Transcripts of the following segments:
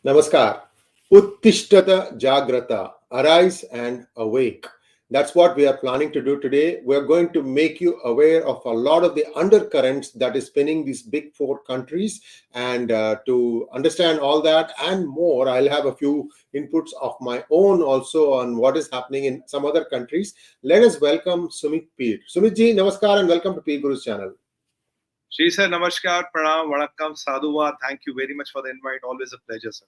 Namaskar. Uttishtata Jagrata. Arise and awake. That's what we are planning to do today. We're going to make you aware of a lot of the undercurrents that is spinning these big four countries. And to understand all that and more, I'll have a few inputs of my own also on what is happening in some other countries. Let us welcome Sumit Peer. Sumit ji, namaskar and welcome to PGurus channel. Shri sir, namaskar, pranam, vanakkam, sadhuva. Thank you very much for the invite. Always a pleasure, sir.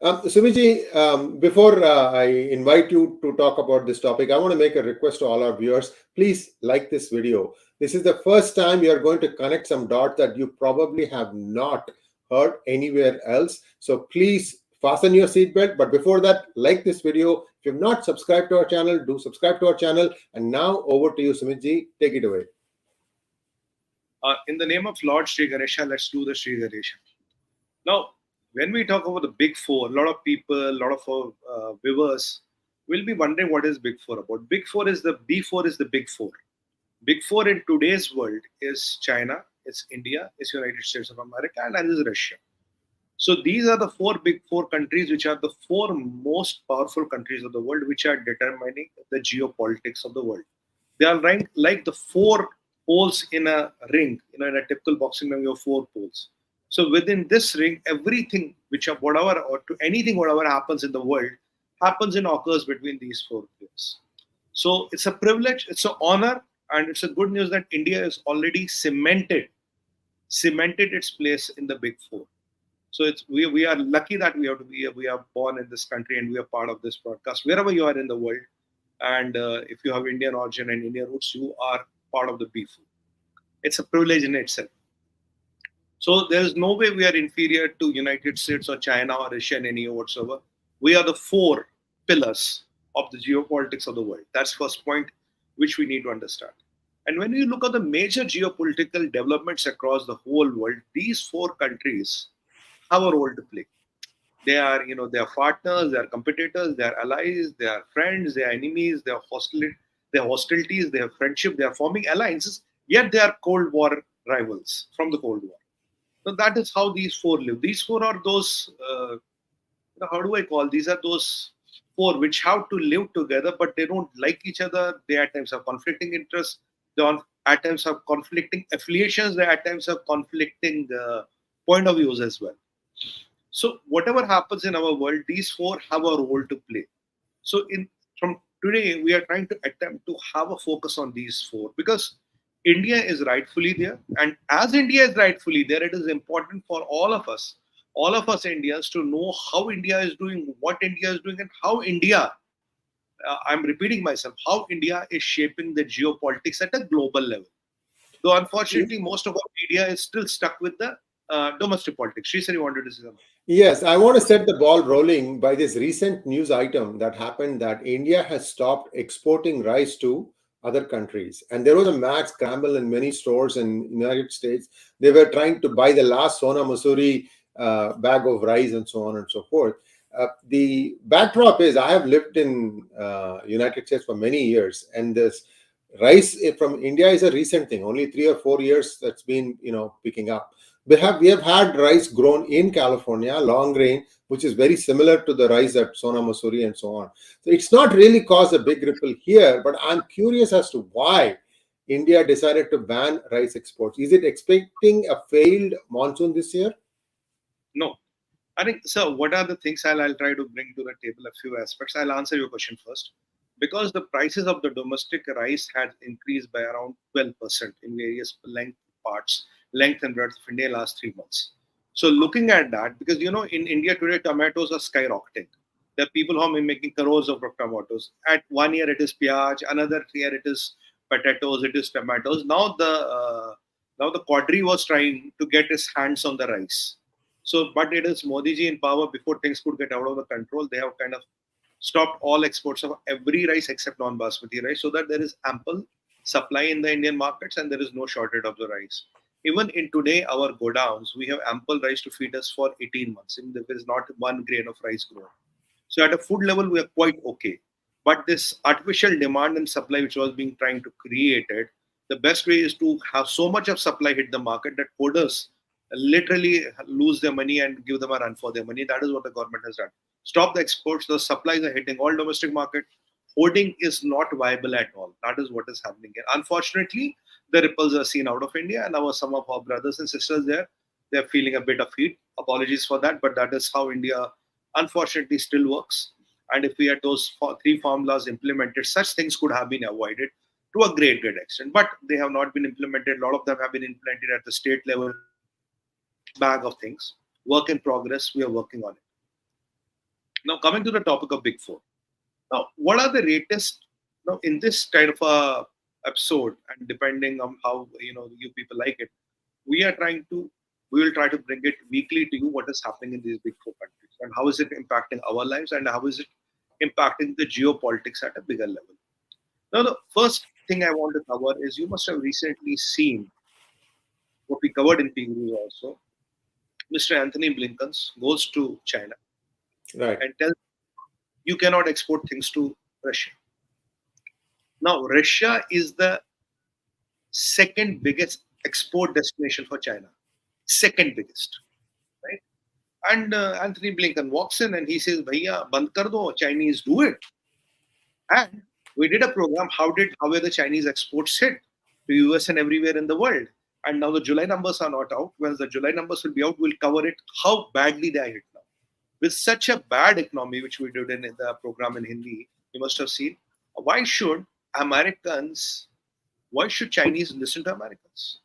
Sumit, before I invite you to talk about this topic, I want to make a request to all our viewers. Please like this video. This is the first time you are going to connect some dots that you probably have not heard anywhere else. So please fasten your seatbelt. But before that, like this video. If you have not subscribed to our channel, do subscribe to our channel. And now over to you, Sumit ji. Take it away. In the name of Lord Sri Ganesha, let's do the Sri Ganesha. Now, when we talk about the Big Four, a lot of people, a lot of our viewers will be wondering what is Big Four about. Big Four is the B4 is the Big Four. Big Four in today's world is China, it's India, it's United States of America, and is Russia. So these are the four Big Four countries, which are the four most powerful countries of the world, which are determining the geopolitics of the world. They are ranked like the four poles in a ring. In a typical boxing ring, you have four poles. So within this ring, everything, whatever happens in the world, happens and occurs between these four players. So it's a privilege, it's an honor, and it's a good news that India is already cemented its place in the Big Four. So we are lucky that we are born in this country and we are part of this broadcast. Wherever you are in the world, and if you have Indian origin and Indian roots, you are part of the Big Four. It's a privilege in itself. So there is no way we are inferior to United States or China or Russia in any way whatsoever. We are the four pillars of the geopolitics of the world. That's first point which we need to understand. And when we look at the major geopolitical developments across the whole world, these four countries have a role to play. They are, they are partners, they are competitors, they are allies, they are friends, they are enemies, they are hostilities, they have friendship, they are forming alliances, yet they are Cold War rivals from the Cold War. So that is how these four live. These four are those, these are those four which have to live together, but they don't like each other. They at times have conflicting interests. They at times have conflicting affiliations. They at times have conflicting point of views as well. So whatever happens in our world, these four have a role to play. So from today, we are trying to attempt to have a focus on these four because India is rightfully there. And as India is rightfully there, it is important for all of us Indians to know how India is doing, what India is doing, and how India, I'm repeating myself, how India is shaping the geopolitics at a global level. Though unfortunately, most of our media is still stuck with the domestic politics. She said you wanted to say something. Yes, I want to set the ball rolling by this recent news item that happened that India has stopped exporting rice to other countries. And there was a mad scramble in many stores in the United States. They were trying to buy the last Sona Masuri bag of rice and so on and so forth. The backdrop is I have lived in United States for many years, and this rice from India is a recent thing, only 3 or 4 years that's been picking up. We have had rice grown in California, long grain, which is very similar to the rice at Sona Masuri and so on. So it's not really caused a big ripple here, but I'm curious as to why India decided to ban rice exports. Is it expecting a failed monsoon this year? No. I think, so what are the things I'll try to bring to the table, a few aspects. I'll answer your question first. Because the prices of the domestic rice had increased by around 12% in various length and breadth of India last 3 months. So looking at that, because in India today, tomatoes are skyrocketing. There are people who are making crores of tomatoes. At 1 year it is piyaj, another year it is potatoes, it is tomatoes. Now the Quadri was trying to get his hands on the rice. So, but it is Modi ji in power. Before things could get out of the control, they have kind of stopped all exports of every rice except non-basmati rice, so that there is ample supply in the Indian markets and there is no shortage of the rice. Even in today, our godowns, we have ample rice to feed us for 18 months. And there is not one grain of rice grown. So at a food level, we are quite okay. But this artificial demand and supply, which was being trying to create it, the best way is to have so much of supply hit the market that hoarders literally lose their money and give them a run for their money. That is what the government has done. Stop the exports. The supplies are hitting all domestic market. Hoarding is not viable at all. That is what is happening here. Unfortunately, the ripples are seen out of India, and some of our brothers and sisters there, they're feeling a bit of heat. Apologies for that, but that is how India, unfortunately, still works. And if we had those three formulas implemented, such things could have been avoided to a great extent. But they have not been implemented. A lot of them have been implemented at the state level. Bag of things. Work in progress. We are working on it. Now, coming to the topic of Big Four. Now, what are the latest? Now, in this kind of a episode, and depending on how you people like it, we will try to bring it weekly to you. What is happening in these Big Four countries, and how is it impacting our lives, and how is it impacting the geopolitics at a bigger level? Now, the first thing I want to cover is you must have recently seen what we covered in PGurus also. Mr. Anthony Blinken goes to China and tells you cannot export things to Russia. Now, Russia is the second biggest export destination for China. Second biggest, right? And Anthony Blinken walks in and he says, "Bhaiya, band kar do, Chinese do it." And we did a program, how were the Chinese exports hit to US and everywhere in the world. And now the July numbers are not out. When the July numbers will be out, we'll cover it, how badly they are hit now. With such a bad economy, which we did in the program in Hindi, you must have seen, why should Chinese listen to Americans?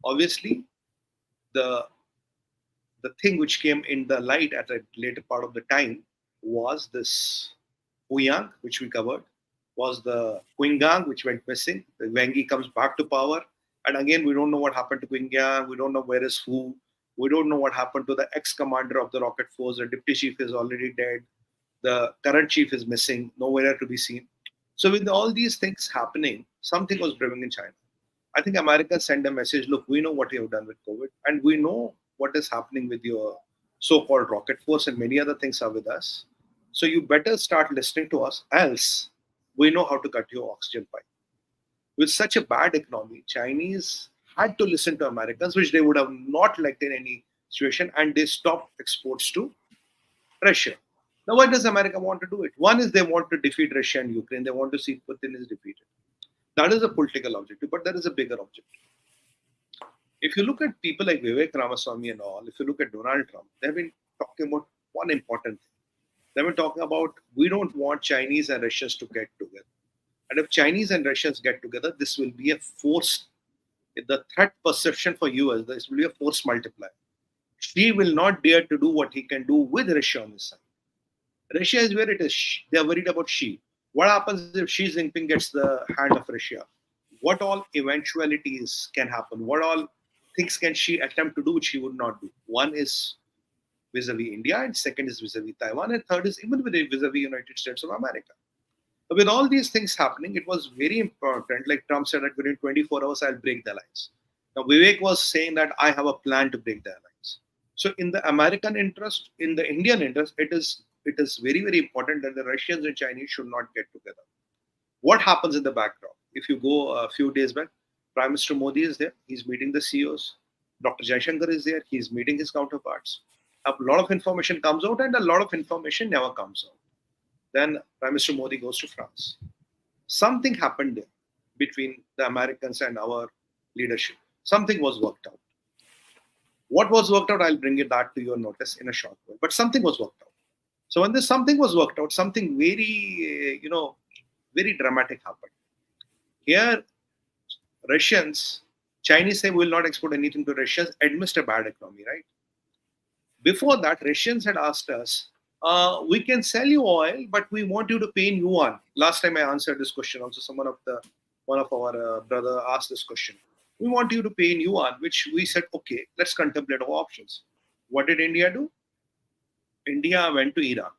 Obviously, the thing which came in the light at a later part of the time was this Ouyang, which we covered, was the Quingang, which went missing. The Wengi comes back to power. And again, we don't know what happened to Quingang. We don't know where is who. We don't know what happened to the ex-commander of the rocket force. The deputy chief is already dead. The current chief is missing, nowhere to be seen. So with all these things happening, something was brewing in China. I think America sent a message, look, we know what you have done with COVID, and we know what is happening with your so-called rocket force, and many other things are with us. So you better start listening to us, else we know how to cut your oxygen pipe. With such a bad economy, Chinese had to listen to Americans, which they would have not liked in any situation, and they stopped exports to Russia. Now, why does America want to do it? One is they want to defeat Russia and Ukraine. They want to see Putin is defeated. That is a political objective, but there is a bigger objective. If you look at people like Vivek Ramaswamy and all, if you look at Donald Trump, they've been talking about one important thing. They've been talking about, we don't want Chinese and Russians to get together. And if Chinese and Russians get together, this will be a force. The threat perception for US, this will be a force multiplier. Xi will not dare to do what he can do with Russia on his side. Russia is where it is. They are worried about Xi. What happens if Xi Jinping gets the hand of Russia? What all eventualities can happen? What all things can Xi attempt to do which he would not do? One is vis-a-vis India, and second is vis-a-vis Taiwan, and third is even vis-a-vis United States of America. With all these things happening, it was very important. Like Trump said, that within 24 hours, I'll break the alliance. Now, Vivek was saying that I have a plan to break the alliance. So in the American interest, in the Indian interest, it is very, very important that the Russians and Chinese should not get together. What happens in the background? If you go a few days back, Prime Minister Modi is there. He's meeting the CEOs. Dr. Jaishankar is there. He's meeting his counterparts. A lot of information comes out and a lot of information never comes out. Then Prime Minister Modi goes to France. Something happened there between the Americans and our leadership. Something was worked out. What was worked out, I'll bring it back to your notice in a short while. But something was worked out. So when this something was worked out, something very, very dramatic happened. Here, Chinese say we will not export anything to Russia amidst a bad economy, right? Before that, Russians had asked us, we can sell you oil, but we want you to pay in yuan. Last time I answered this question, also one of our brother asked this question. We want you to pay in yuan, which we said, okay, let's contemplate our options. What did India do? India went to Iraq.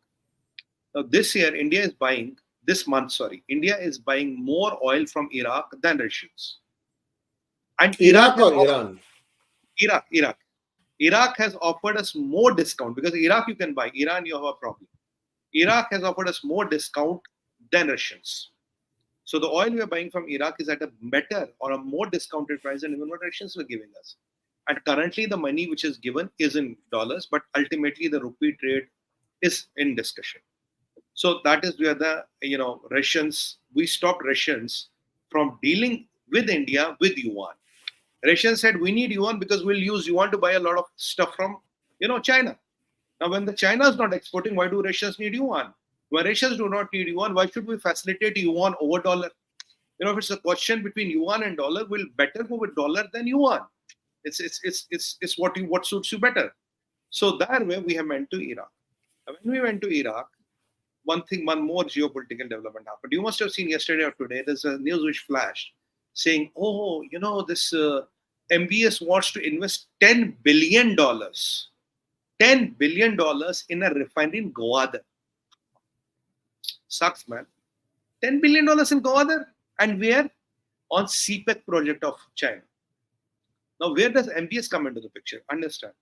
Now, this month, India is buying more oil from Iraq than Russians. And Iraq or Iran? Iraq. Iraq has offered us more discount because Iraq you can buy, Iran you have a problem. Iraq has offered us more discount than Russians. So the oil we are buying from Iraq is at a better or a more discounted price than even what Russians were giving us. And currently the money which is given is in dollars, but ultimately the rupee trade is in discussion. So that is where the Russians, we stopped Russians from dealing with India with yuan. Russians said we need yuan because we'll use yuan to buy a lot of stuff from China. Now when the China is not exporting, why do Russians need yuan? When Russians do not need yuan, why should we facilitate yuan over dollar? If it's a question between yuan and dollar, we'll better go with dollar than yuan. It's what suits you better. So that way we have went to Iraq. And when we went to Iraq, one more geopolitical development happened. You must have seen yesterday or today, there's a news which flashed saying, this MBS wants to invest $10 billion. $10 billion in a refinery in Govt. Sucks, man. $10 billion in Govt. And where? On CPEC project of China. Now, where does MBS come into the picture? Understand.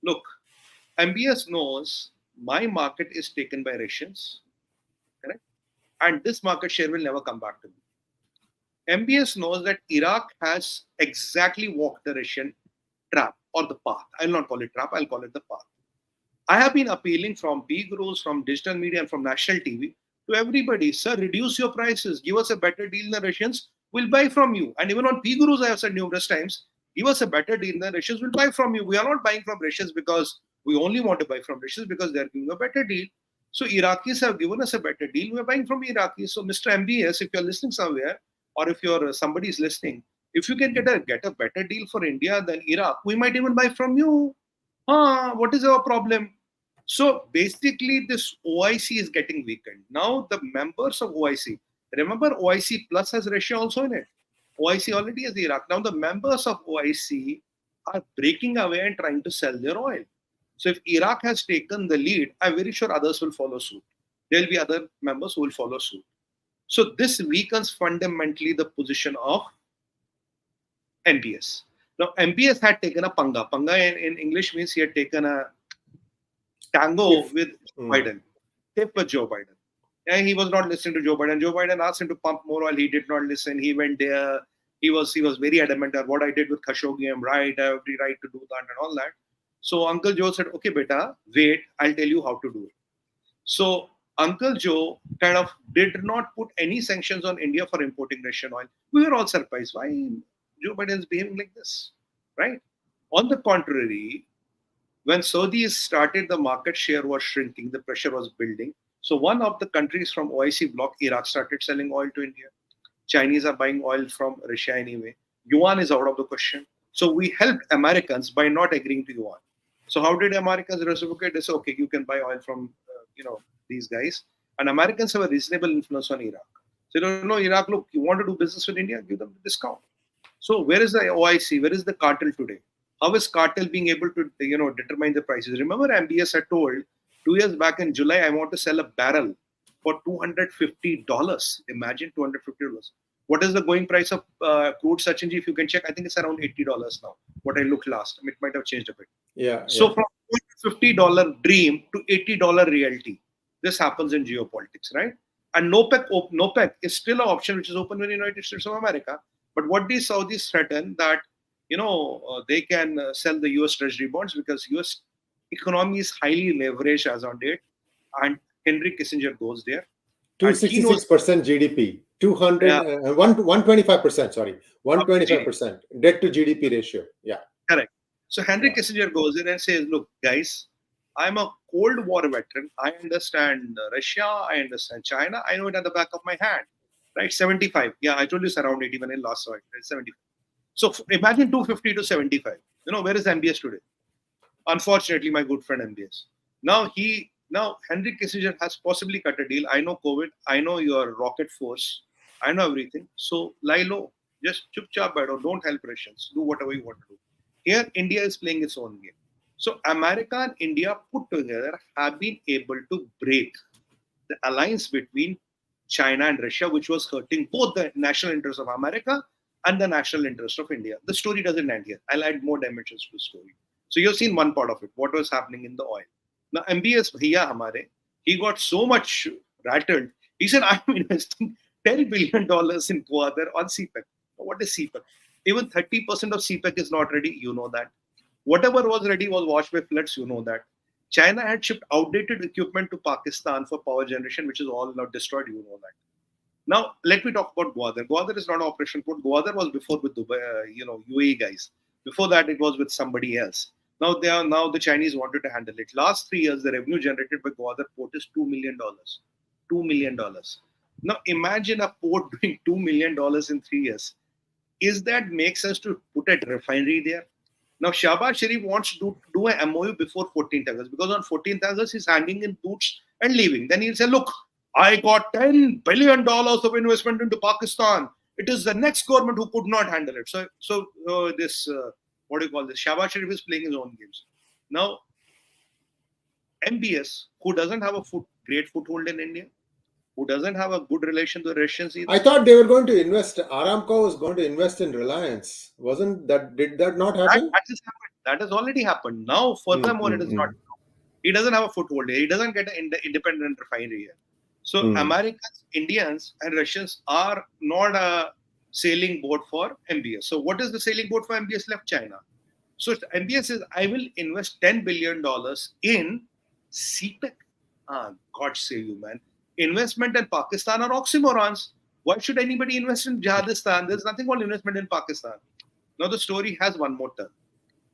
Look, MBS knows my market is taken by Russians, correct? And this market share will never come back to me. MBS knows that Iraq has exactly walked the Russian trap or the path. I'll not call it trap, I'll call it the path. I have been appealing from PGurus, from digital media and from national TV to everybody, sir, reduce your prices, give us a better deal than Russians, we'll buy from you. And even on PGurus, I have said numerous times, give us a better deal than Russians, we'll buy from you. We are not buying from Russians because we only want to buy from Russians because they're giving a better deal. So Iraqis have given us a better deal, we're buying from Iraqis. So Mr. MBS, if you're listening somewhere, or if you're somebody is listening, if you can get a better deal for India than Iraq, we might even buy from you. What is our problem? So basically, this OIC is getting weakened. Now the members of OIC, remember OIC plus has Russia also in it. OIC already has Iraq. Now the members of OIC are breaking away and trying to sell their oil. So if Iraq has taken the lead, I'm very sure others will follow suit. There will be other members who will follow suit. So this weakens fundamentally the position of MBS. Now MBS had taken a panga. Panga in English means he had taken a tango with Biden. Tip with Joe Biden. And he was not listening to Joe Biden. Joe Biden asked him to pump more oil. He did not listen. He went there. He was very adamant that what I did with Khashoggi, I'm right. I have the right to do that and all that. So Uncle Joe said, okay, beta, wait. I'll tell you how to do it. So Uncle Joe kind of did not put any sanctions on India for importing Russian oil. We were all surprised. Why Joe Biden is behaving like this, right? On the contrary, when Saudis started, the market share was shrinking. The pressure was building. So one of the countries from OIC bloc, Iraq, started selling oil to India. Chinese are buying oil from Russia anyway. Yuan is out of the question. So we helped Americans by not agreeing to yuan. So how did Americans reciprocate? They said, okay, you can buy oil from these guys. And Americans have a reasonable influence on Iraq. So Iraq, look, you want to do business with India, give them the discount. So where is the OIC? Where is the cartel today? How is cartel being able to determine the prices? Remember, MBS had told 2 years back in July, I want to sell a barrel for $250. Imagine $250. What is the going price of crude, Sachinji? If you can check, I think it's around $80 now. What I looked last, it might have changed a bit. Yeah. So from $50 dream to $80 reality, this happens in geopolitics, right? And NOPEC is still an option which is open with the United States of America. But what these Saudis threaten that they can sell the US Treasury bonds because US economy is highly leveraged as on date, and Henry Kissinger goes there. 266% GDP, 125%, sorry, 125% debt to GDP ratio. Yeah. Correct. So Henry Kissinger goes in and says, look, guys, I'm a Cold War veteran. I understand Russia. I understand China. I know it at the back of my hand. Right? 75. Yeah, I told you it's around 80 when I last saw it. It's 75. So imagine 250 to 75. Where is MBS today? Unfortunately, my good friend MBS. Now Henry Kissinger has possibly cut a deal. I know COVID. I know your rocket force. I know everything. So lie low. Just chup chap, don't help Russians. Do whatever you want to do. Here, India is playing its own game. So America and India put together have been able to break the alliance between China and Russia, which was hurting both the national interest of America and the national interest of India. The story doesn't end here. I'll add more dimensions to the story. So you've seen one part of it, what was happening in the oil. Now, MBS Bhaiya Hamare, he got so much rattled. He said, I'm investing $10 billion in Gwadar on CPEC. What is CPEC? Even 30% of CPEC is not ready, you know that. Whatever was ready was washed by floods, you know that. China had shipped outdated equipment to Pakistan for power generation, which is all now destroyed, you know that. Now, let me talk about Gwadar. Gwadar is not an operation port. Gwadar was before with Dubai, UAE guys. Before that, it was with somebody else. Now the Chinese wanted to handle it. Last 3 years, the revenue generated by Gwadar port is $2 million. $2 million. Now, imagine a port doing $2 million in 3 years. Is that make sense to put a refinery there? Now, Shahbaz Sharif wants to do a MOU before 14th August because on 14th August, he's handing in boots and leaving. Then he'll say, look, I got $10 billion of investment into Pakistan. It is the next government who could not handle it. So this, what do you call this? Shahbaz Sharif is playing his own games. Now, MBS, who doesn't have a great foothold in India, who doesn't have a good relation to the Russians either. I thought they were going to invest. Aramco was going to invest in Reliance. Wasn't that? Did that not happen? That has happened. That has already happened. Now, furthermore, it is not. He doesn't have a foothold here. He doesn't get an independent refinery here. So Americans, Indians, and Russians are not a sailing boat for MBS. So what is the sailing boat for MBS left? China. So MBS says, I will invest $10 billion in CPEC. God save you, man. Investment in Pakistan are oxymorons. Why should anybody invest in Jihadistan? There's nothing called investment in Pakistan. Now the story has one more turn.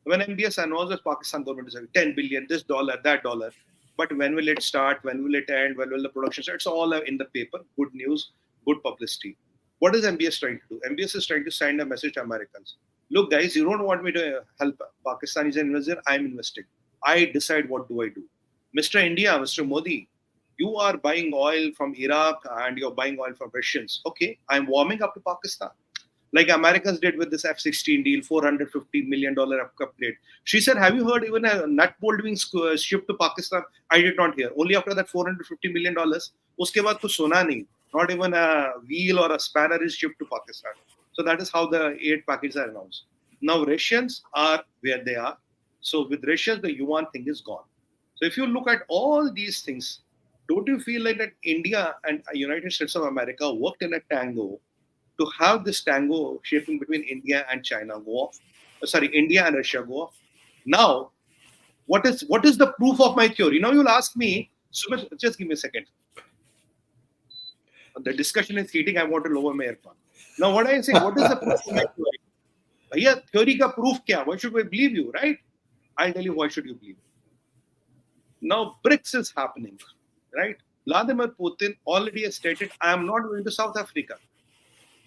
When MBS announced that Pakistan government is having 10 billion, this dollar, that dollar. But when will it start? When will it end? When will the production start? It's all in the paper. Good news, good publicity. What is MBS trying to do? MBS is trying to send a message to Americans. Look, guys, you don't want me to help Pakistanis investor. I'm investing. I decide what do I do. Mr. India, Mr. Modi, you are buying oil from Iraq and you're buying oil from Russians. Okay, I'm warming up to Pakistan. Like Americans did with this F-16 deal, $450 million upgrade. She said, have you heard even a nut bolt being shipped to Pakistan? I did not hear. Only after that $450 million, uske baad kuch suna nahi. Not even a wheel or a spanner is shipped to Pakistan. So that is how the aid packages are announced. Now Russians are where they are. So with Russians, the yuan thing is gone. So if you look at all these things, don't you feel like that India and United States of America worked in a tango to have this tango shaping between India and China go off? India and Russia go off. Now, what is the proof of my theory? Now you'll ask me, Sumit, just give me a second. The discussion is heating. I want to lower my aircon. Now, what I say, what is the proof of my theory? Bhaiya, theory ka proof kya? Why should we believe you, right? I'll tell you why should you believe. Now, BRICS is happening, right? Vladimir Putin already has stated, I am not going to South Africa.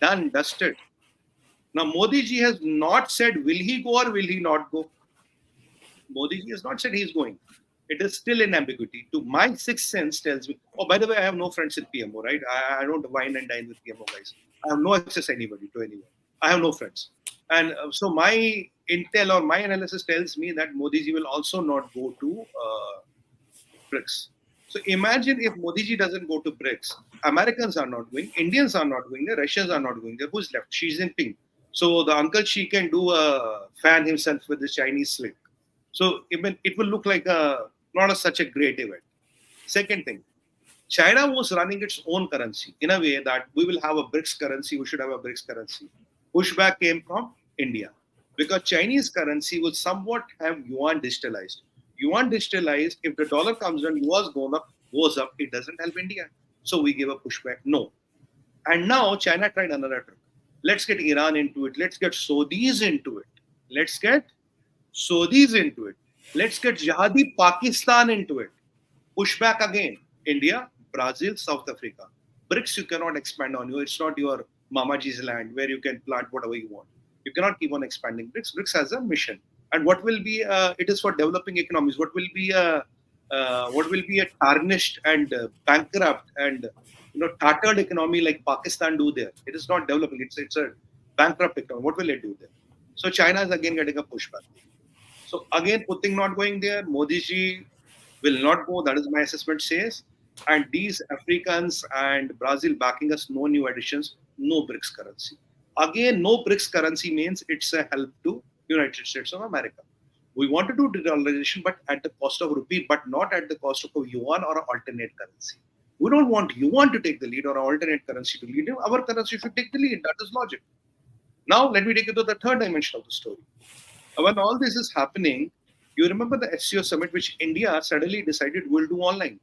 Done, dusted. Now, Modi ji has not said, will he go or will he not go? Modi ji has not said he's going. It is still in ambiguity. To my sixth sense tells me, oh, by the way, I have no friends in PMO, right? I don't wine and dine with PMO guys. I have no access to anybody. I have no friends. And so my intel or my analysis tells me that Modi ji will also not go to BRICS. So imagine if Modi ji doesn't go to BRICS, Americans are not going, Indians are not going there, Russians are not going there. Who's left? Xi Jinping. So the Uncle Xi can do a fan himself with the Chinese sling. So it will look like such a great event. Second thing, China was running its own currency in a way that we will have a BRICS currency, we should have a BRICS currency. Pushback came from India because Chinese currency will somewhat have yuan digitalized. Yuan digitalized, if the dollar comes down, US goes up, it doesn't help India. So we give a pushback. No. And now China tried another trick. Let's get Iran into it. Let's get Saudis into it. Let's get Jihadi Pakistan into it. Pushback again. India, Brazil, South Africa. BRICS you cannot expand on you. It's not your Mamaji's land where you can plant whatever you want. You cannot keep on expanding BRICS. BRICS has a mission. And what will be? It is for developing economies. What will be a tarnished and bankrupt and tattered economy like Pakistan do there? It is not developing. It's a bankrupt economy. What will it do there? So China is again getting a pushback. So again, Putin not going there. Modi ji will not go. That is my assessment says. And these Africans and Brazil backing us, no new additions, no BRICS currency. Again, no BRICS currency means it's a help to United States of America. We want to do de-dollarization, but at the cost of rupee, but not at the cost of a yuan or an alternate currency. We don't want yuan to take the lead or an alternate currency to lead. Our currency should take the lead. That is logic. Now, let me take you to the third dimension of the story. When all this is happening, you remember the SCO summit, which India suddenly decided will do online.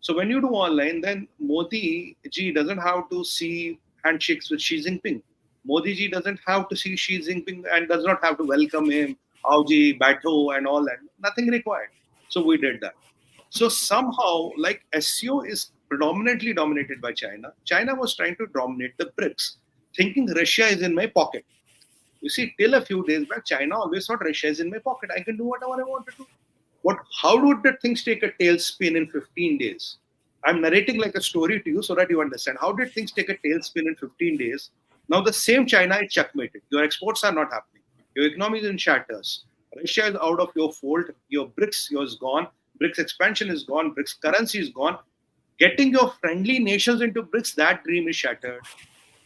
So when you do online, then Modi ji doesn't have to see handshakes with Xi Jinping. Modi ji doesn't have to see Xi Jinping and does not have to welcome him, 𝙒𝙧𝙤𝙪𝙥𝙤, Bato and all that. Nothing required. So we did that. So somehow, like SCO is predominantly dominated by China. China was trying to dominate the BRICS, thinking Russia is in my pocket. You see, till a few days back, China always thought Russia is in my pocket. I can do whatever I want to do. How would the things take a tailspin in 15 days? I'm narrating like a story to you so that you understand. How did things take a tailspin in 15 days? Now the same China is checkmated. Your exports are not happening. Your economy is in shatters. Russia is out of your fold. Your BRICS is gone. BRICS expansion is gone. BRICS currency is gone. Getting your friendly nations into BRICS, that dream is shattered.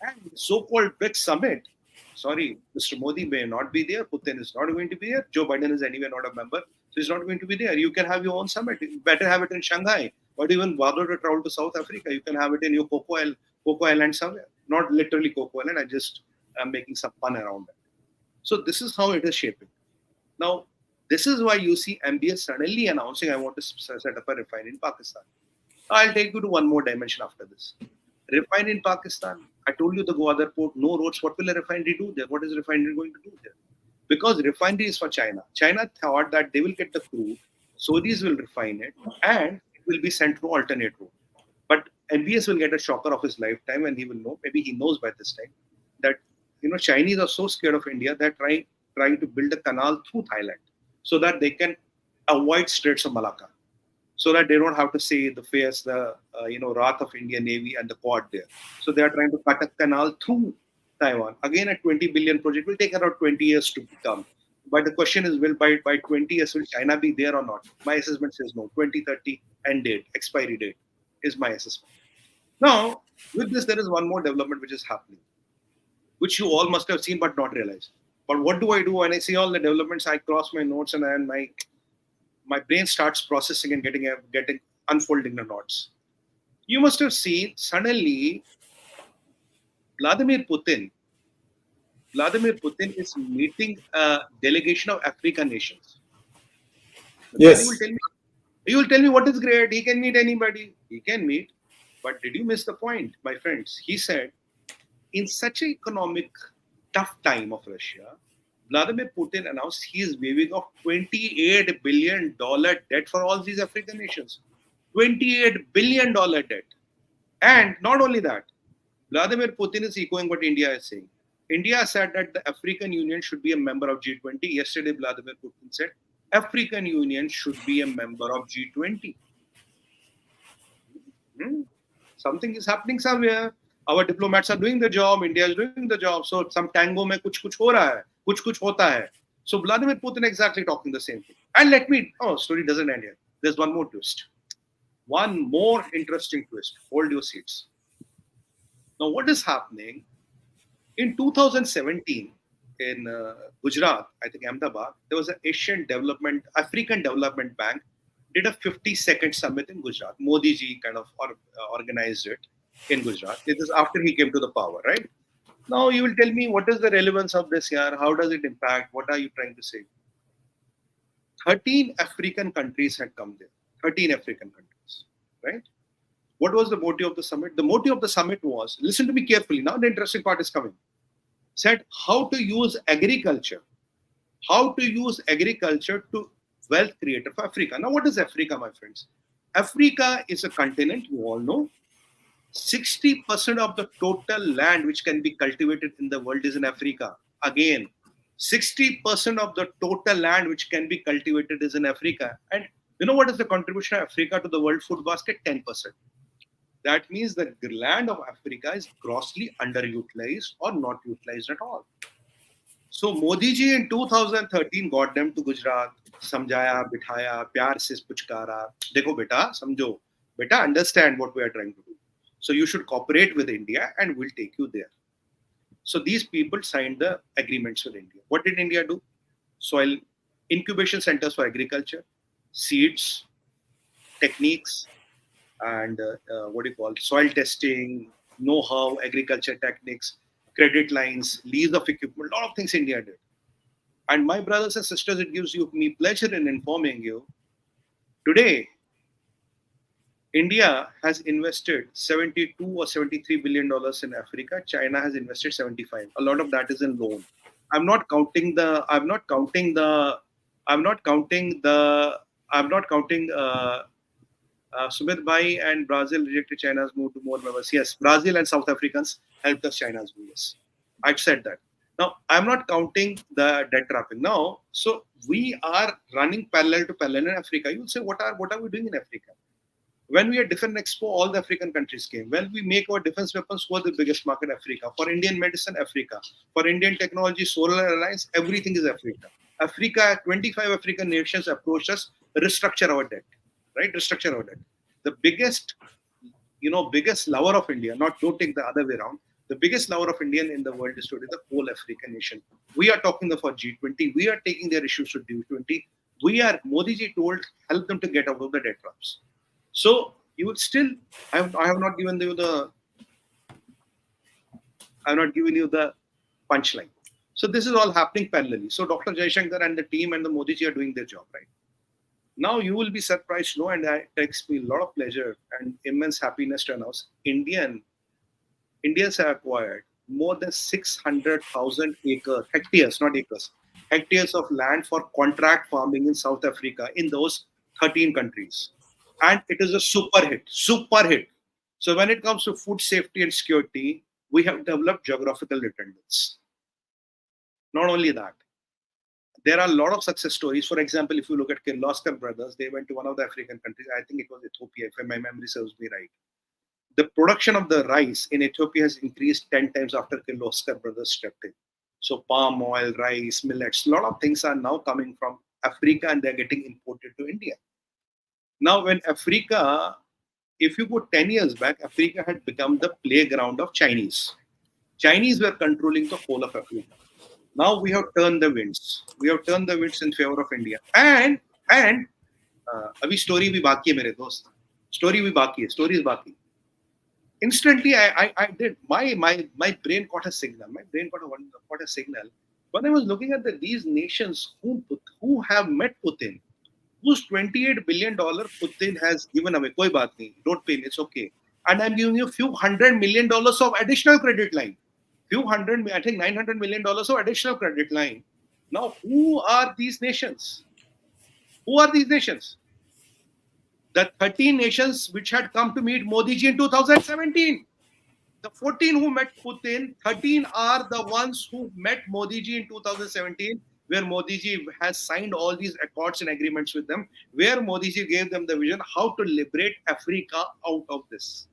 And so-called BRICS summit, sorry, Mr. Modi may not be there. Putin is not going to be there. Joe Biden is anyway not a member. So he's not going to be there. You can have your own summit. You better have it in Shanghai. But even bother to travel to South Africa. You can have it in your Coco Island somewhere. Not literally Coco Island. I just am making some fun around it. So this is how it is shaping. Now, this is why you see MBS suddenly announcing, I want to set up a refinery in Pakistan. I'll take you to one more dimension after this. Refinery in Pakistan. I told you the Gwadar port, no roads. What will a refinery do there? What is a refinery going to do there? Because refinery is for China. China thought that they will get the crude, Saudis will refine it, and it will be sent through alternate route. But MBS will get a shocker of his lifetime, and he will know, maybe he knows by this time, that Chinese are so scared of India that trying to build a canal through Thailand so that they can avoid Straits of Malacca, so that they don't have to say the face, the wrath of Indian Navy and the Quad there. So they are trying to cut a canal through Taiwan. Again, a 20 billion project will take around 20 years to become. But the question is, will by 20 years, will China be there or not? My assessment says no. 2030 end date, expiry date is my assessment. Now, with this, there is one more development which is happening, which you all must have seen but not realized. But what do I do when I see all the developments? I cross my notes and then my brain starts processing and getting unfolding the knots. You must have seen suddenly Vladimir Putin is meeting a delegation of African nations. Yes. You will tell me what is great. He can meet anybody. He can meet. But did you miss the point, my friends? He said, in such an economic tough time of Russia, Vladimir Putin announced he is waiving off $28 billion debt for all these African nations. $28 billion debt. And not only that, Vladimir Putin is echoing what India is saying. India said that the African Union should be a member of G20. Yesterday, Vladimir Putin said African Union should be a member of G20. Something is happening somewhere. Our diplomats are doing the job. India is doing the job. So some tango mein kuch ho raha hai, kuch hota hai. So Vladimir Putin exactly talking the same thing. And story doesn't end here. There's one more twist. One more interesting twist. Hold your seats. Now, what is happening? In 2017, in Gujarat, I think Ahmedabad, there was an African Development Bank did a 50-second summit in Gujarat. Modi ji kind of organized it in Gujarat. This is after he came to the power, right? Now you will tell me what is the relevance of this here? How does it impact? What are you trying to say? 13 African countries had come there. 13 African countries, right? What was the motive of the summit? The motive of the summit was, listen to me carefully, now the interesting part is coming. Said how to use agriculture. How to use agriculture to wealth creator for Africa. Now what is Africa, my friends? Africa is a continent, you all know. 60% of the total land which can be cultivated in the world is in Africa. Again, 60% of the total land which can be cultivated is in Africa. And you know what is the contribution of Africa to the world food basket? 10%. That means the land of Africa is grossly underutilized or not utilized at all. So Modi ji in 2013 got them to Gujarat, समझाया, बिठाया, प्यार से पुचकारा, देखो बेटा, समझो, Better understand what we are trying to do. So you should cooperate with India and we'll take you there. So these people signed the agreements with India. What did India do? Soil incubation centers for agriculture, seeds, techniques, and soil testing, know-how, agriculture techniques, credit lines, lease of equipment, a lot of things India did. And my brothers and sisters, it gives me pleasure in informing you, today, India has invested 72 or 73 billion dollars in Africa. China has invested 75. A lot of that is in loan. I'm not counting Sumit Bhai and Brazil rejected China's move to more members. Yes, Brazil and South Africans helped us China's move. Yes, I've said that. Now, I'm not counting the debt trapping. Now, so we are running parallel to parallel in Africa. You'll say, what are we doing in Africa? When we had Defense Expo, all the African countries came. Well, we make our defense weapons for the biggest market, Africa. For Indian medicine, Africa. For Indian technology, Solar Alliance, everything is Africa. Africa, 25 African nations approached us, restructure our debt. Right? Restructure our debt. The biggest lover of India, don't take the other way around. The biggest lover of Indian in the world is today the whole African nation. We are talking for G20. We are taking their issues to G20. Modi ji told, help them to get out of the debt traps. So you would still, I have not given you the punchline. So this is all happening parallelly. So Dr. Jaishankar and the team and the Modi ji are doing their job, right? Now you will be surprised, and it takes me a lot of pleasure and immense happiness to announce Indians have acquired more than 600,000 hectares of land for contract farming in South Africa in those 13 countries. And it is a super hit. So when it comes to food safety and security, we have developed geographical redundancy. Not only that, there are a lot of success stories. For example, if you look at Kirloskar brothers, they went to one of the African countries. I think it was Ethiopia, if my memory serves me right. The production of the rice in Ethiopia has increased 10 times after Kirloskar brothers stepped in. So palm oil, rice, millets, a lot of things are now coming from Africa and they're getting imported to India. Now, when Africa, if you go 10 years back, Africa had become the playground of Chinese. Chinese were controlling the whole of Africa. Now we have turned the winds. We have turned the winds in favor of India. And abhi story bhi baki hai mere dost. Story is baki. Instantly, I did my brain caught a signal. Caught a signal when I was looking at these nations who have met Putin, whose $28 billion Putin has given away. Koi baat nahi, don't pay me, it's okay. And I'm giving you a few $100 million of additional credit line. I think $900 million of additional credit line. Now, who are these nations? The 13 nations which had come to meet Modi ji in 2017. The 14 who met Putin, 13 are the ones who met Modi ji in 2017, where Modi ji has signed all these accords and agreements with them, where Modi ji gave them the vision how to liberate Africa out of this.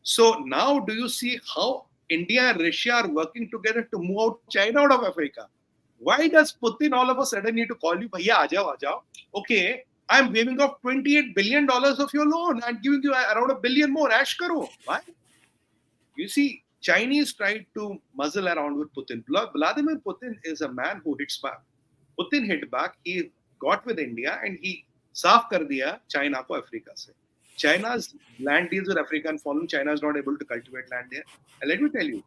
So now do you see how India and Russia are working together to move out China out of Africa? Why does Putin all of a sudden need to call you, Bhaiya, aajao. Okay, I'm waiving off $28 billion of your loan and giving you around $1 billion more. Ash karo. Why? You see, Chinese tried to muzzle around with Putin. Vladimir Putin is a man who hits back. Putin hit back. He got with India and he saaf kar diya China ko Africa se. China's land deals with Africa and fallen. China is not able to cultivate land there. And let me tell you,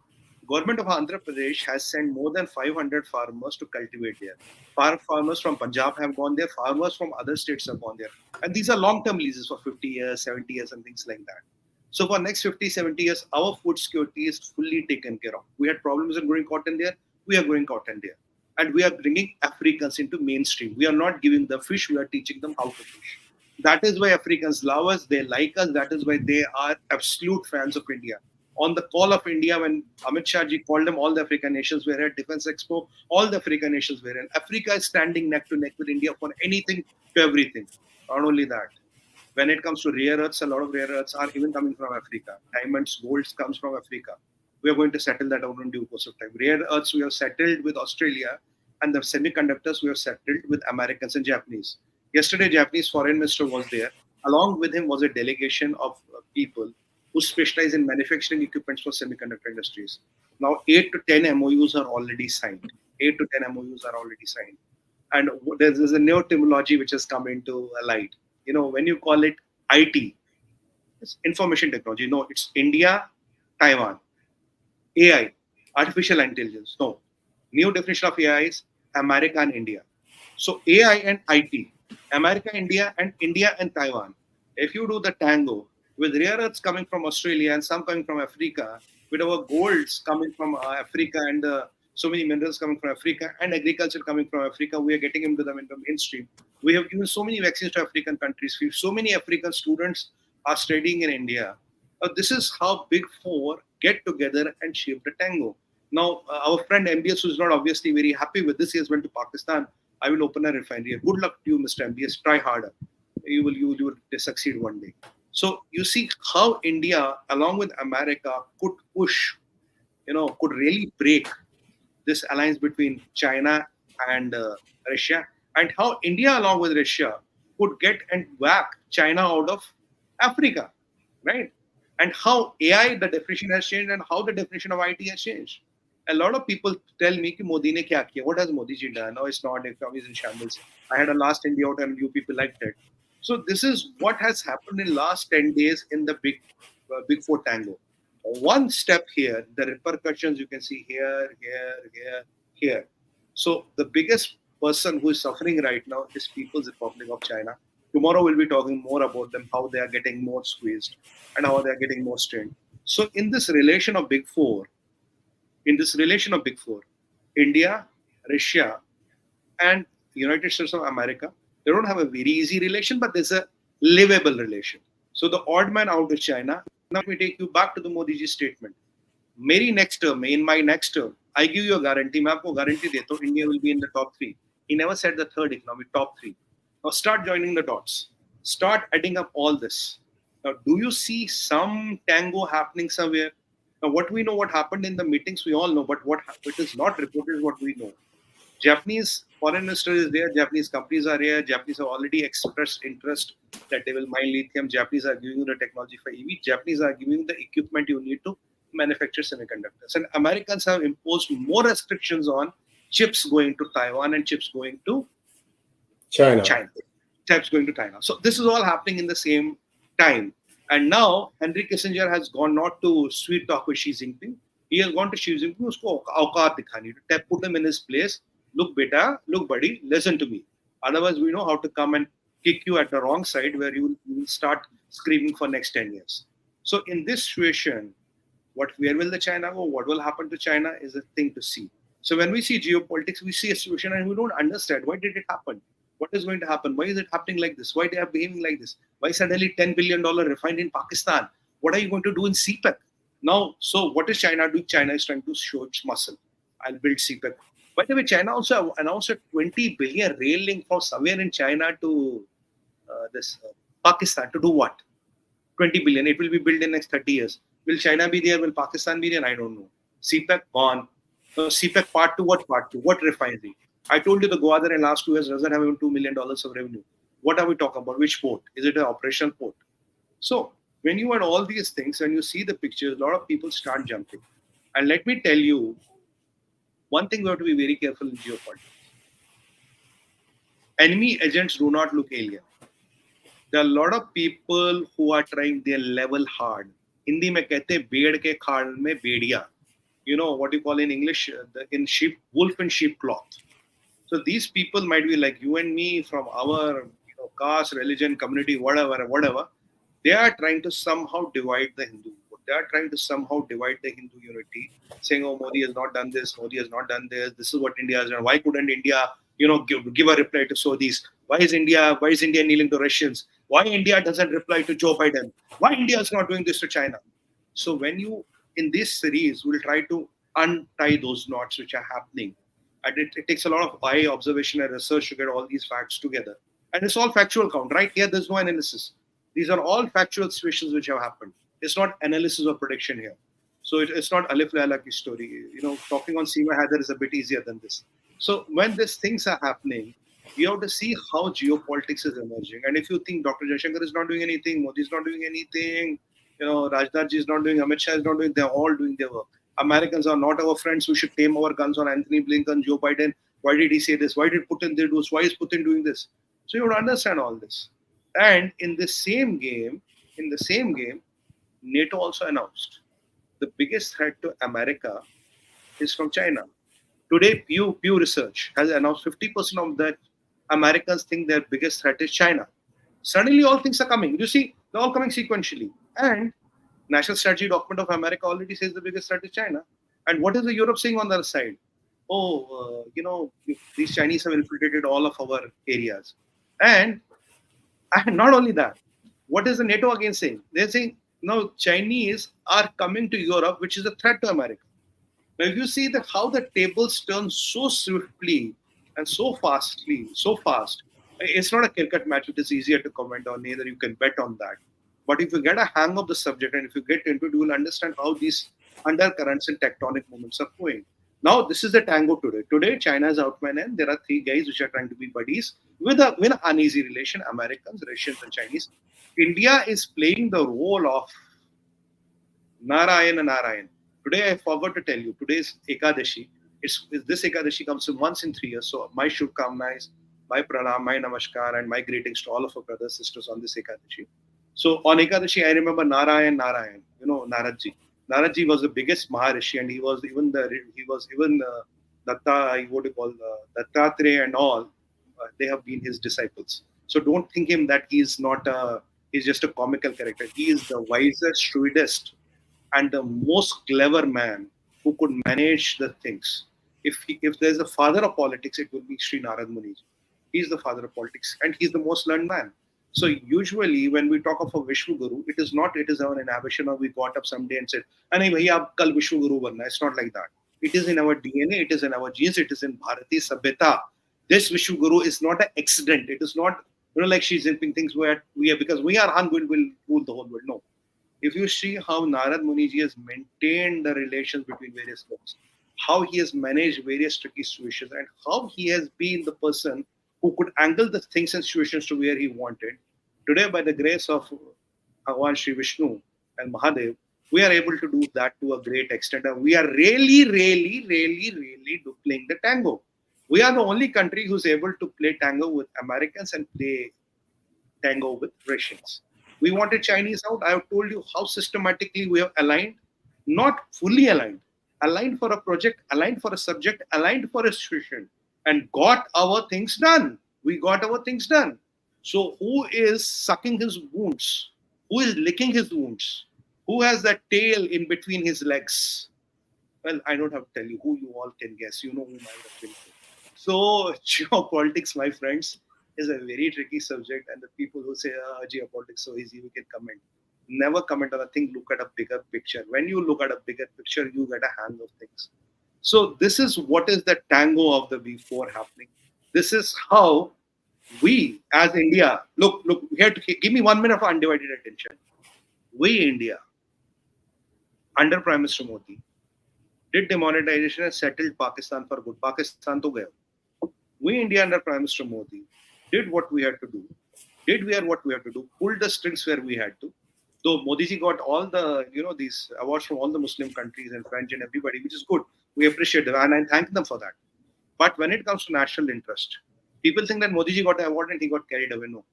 government of Andhra Pradesh has sent more than 500 farmers to cultivate there. Farmers from Punjab have gone there. Farmers from other states have gone there. And these are long-term leases for 50 years, 70 years and things like that. So for next 50, 70 years, our food security is fully taken care of. We had problems in growing cotton there. We are growing cotton there. And we are bringing Africans into mainstream. We are not giving them fish. We are teaching them how to fish. That is why Africans love us. They like us. That is why they are absolute fans of India. On the call of India, when Amit Shah ji called them, all the African nations were at Defense Expo. All the African nations were in. Africa is standing neck to neck with India for anything to everything. Not only that. When it comes to rare earths, a lot of rare earths are even coming from Africa. Diamonds, golds comes from Africa. We are going to settle that out in due course of time. Rare earths we have settled with Australia, and the semiconductors we have settled with Americans and Japanese. Yesterday, Japanese foreign minister was there. Along with him was a delegation of people who specialize in manufacturing equipments for semiconductor industries. Now, 8 to 10 MOUs are already signed. 8 to 10 MOUs are already signed. And there's a new terminology which has come into light. When you call it IT, it's information technology. No, it's India, Taiwan. AI, artificial intelligence. No. New definition of AI is America and India. So AI and IT, America, India and Taiwan. If you do the tango with rare earths coming from Australia and some coming from Africa, with our golds coming from Africa and so many minerals coming from Africa and agriculture coming from Africa, we are getting into them in the mainstream. We have given so many vaccines to African countries. So many African students are studying in India. This is how Big Four get together and shape the tango. Now, our friend MBS, who is not obviously very happy with this, he has went to Pakistan. I will open a refinery. Good luck to you, Mr. MBS. Try harder. You will succeed one day. So you see how India, along with America, could push, could really break this alliance between China and Russia, and how India, along with Russia, could get and whack China out of Africa, right? And how AI, the definition has changed, and how the definition of IT has changed. A lot of people tell me, ki Modi ne kya kiya? What has Modi ji done? No, it's not. Economy is in shambles. I had a last India out and you people liked it. So this is what has happened in last 10 days in the Big Four tango. One step here, the repercussions you can see here, here. So the biggest person who is suffering right now is People's Republic of China. Tomorrow we'll be talking more about them, how they are getting more squeezed and how they are getting more strained. So in this relation of Big Four, India, Russia, and United States of America, they don't have a very easy relation, but there's a livable relation. So the odd man out is China. Now let me take you back to the Modi ji statement. In my next term, I give you a guarantee. मैं आपको guarantee देता हूँ, India will be in the top 3. He never said the third economy, top 3. Now start joining the dots. Start adding up all this. Now, do you see some tango happening somewhere? Now, what we know, what happened in the meetings, we all know, but what is not reported is what we know. Japanese foreign minister is there, Japanese companies are here, Japanese have already expressed interest that they will mine lithium, Japanese are giving you the technology for EV, Japanese are giving you the equipment you need to manufacture semiconductors. And Americans have imposed more restrictions on chips going to Taiwan and chips going to China. Chips going to China. So this is all happening in the same time. And now Henry Kissinger has gone not to sweet talk with Xi Jinping. He has gone to Xi Jinping, usko awqat dikhani, to put him in his place. Look, beta, look, buddy, listen to me. Otherwise, we know how to come and kick you at the wrong side where you will start screaming for next 10 years. So in this situation, where will the China go? What will happen to China is a thing to see. So when we see geopolitics, we see a situation and we don't understand why did it happen? What is going to happen? Why is it happening like this? Why they are behaving like this? Why suddenly $10 billion refined in Pakistan? What are you going to do in CPEC? Now, so what is China doing? China is trying to show its muscle. I'll build CPEC. By the way, China also announced a 20 billion rail link from somewhere in China to Pakistan. To do what? 20 billion. It will be built in the next 30 years. Will China be there? Will Pakistan be there? I don't know. CPEC gone. So CPEC part 2, what part 2? What refinery? I told you the Govt in the last 2 years doesn't have even $2 million of revenue. What are we talking about? Which port? Is it an operational port? So when you add all these things and you see the pictures, a lot of people start jumping. And let me tell you, one thing we have to be very careful in geopolitics. Enemy agents do not look alien. There are a lot of people who are trying their level hard. Hindi mein kehte bed ke khad mein bediya. You know what you call in English, wolf in sheep cloth. So these people might be like you and me from our caste, religion, community, whatever. They are trying to somehow divide the Hindu. They are trying to somehow divide the Hindu unity, saying, "Oh, Modi has not done this. Modi has not done this. This is what India has done. Why couldn't India, give a reply to Saudis? Why is India kneeling to Russians? Why India doesn't reply to Joe Biden? Why India is not doing this to China?" So when you in this series, we'll try to untie those knots which are happening. And it takes a lot of eye observation and research to get all these facts together. And it's all factual count. Right here, there's no analysis. These are all factual situations which have happened. It's not analysis or prediction here. So it's not Alif Laila ki story. Talking on Seema Haider is a bit easier than this. So when these things are happening, You have to see how geopolitics is emerging. And if you think Dr. Jaishankar is not doing anything, Modi is not doing anything, Rajnath ji is not doing, Amit Shah is not doing, they're all doing their work. Americans are not our friends. We should tame our guns on Anthony Blinken, Joe Biden. Why did he say this? Why did Putin do this? Why is Putin doing this? So you would understand all this. And in the same game, NATO also announced the biggest threat to America is from China. Today, Pew Research has announced 50% of that Americans think their biggest threat is China. Suddenly, all things are coming. You see, they're all coming sequentially. And National Strategy Document of America already says the biggest threat is China. And what is the Europe saying on the other side? Oh, these Chinese have infiltrated all of our areas. And not only that, what is the NATO again saying? They're saying, no, Chinese are coming to Europe, which is a threat to America. Now, if you see that how the tables turn so swiftly and so fast, it's not a clear-cut match. It is easier to comment on. Neither you can bet on that. But if you get a hang of the subject and if you get into it, you will understand how these undercurrents and tectonic movements are going. Now, this is the tango today. Today, China is outmaneuvered. There are three guys which are trying to be buddies with an uneasy relation: Americans, Russians, and Chinese. India is playing the role of Narayan and Narayan. Today, I forgot to tell you, today is Ekadashi. This Ekadashi comes once in 3 years. So, my shubhkamnais, my pranam, my namaskar, and my greetings to all of our brothers and sisters on this Ekadashi. So, on Ekadashi, I remember Narayan, Naradji. Naradji was the biggest Maharishi, and he was even Datta, what do you call Dattatreya and all. They have been his disciples. So, don't think him that he's just a comical character. He is the wisest, shrewdest, and the most clever man who could manage the things. If there's a father of politics, it will be Sri Narad Muniji. He's the father of politics, and he's the most learned man. So usually when we talk of a Vishwa Guru, it is our inhibition, or we got up someday and said, "Nahi bhaiya, ab kal Vishwa Guru banna." It's not like that. It is in our DNA, it is in our genes, it is in Bharati Sabhyata. This Vishwa Guru is not an accident. It is not, like Xi Jinping thinks because we are Han, will rule the whole world. No. If you see how Narad Muniji has maintained the relations between various groups, how he has managed various tricky situations, and how he has been the person who could angle the things and situations to where he wanted. Today, by the grace of Bhagwan Sri Vishnu and Mahadev, we are able to do that to a great extent. And we are really playing the tango. We are the only country who's able to play tango with Americans and play tango with Russians. We wanted Chinese out. I have told you how systematically we have aligned, not fully aligned for a project, aligned for a subject, aligned for a situation, and got our things done. We got our things done. So who is sucking his wounds? Who is licking his wounds? Who has that tail in between his legs? Well, I don't have to tell you who. You all can guess. You know who I have been. So geopolitics, my friends, is a very tricky subject, and the people who say geopolitics so easy, we can comment. Never comment on a thing. Look at a bigger picture. When you look at a bigger picture, you get a hang of things. So this is what is the tango of the Big Four happening. This is how we, as India, look. Here, give me 1 minute of undivided attention. We, India, under Prime Minister Modi, did demonetization and settled Pakistan for good. Pakistan to gaya. We, India, under Prime Minister Modi, did what we had to do. Did what we had to do. Pulled the strings where we had to. Though Modi ji got all the, these awards from all the Muslim countries and French and everybody, which is good. We appreciate them and I thank them for that. But when it comes to national interest, people think that Modi ji got the award and he got carried away. No.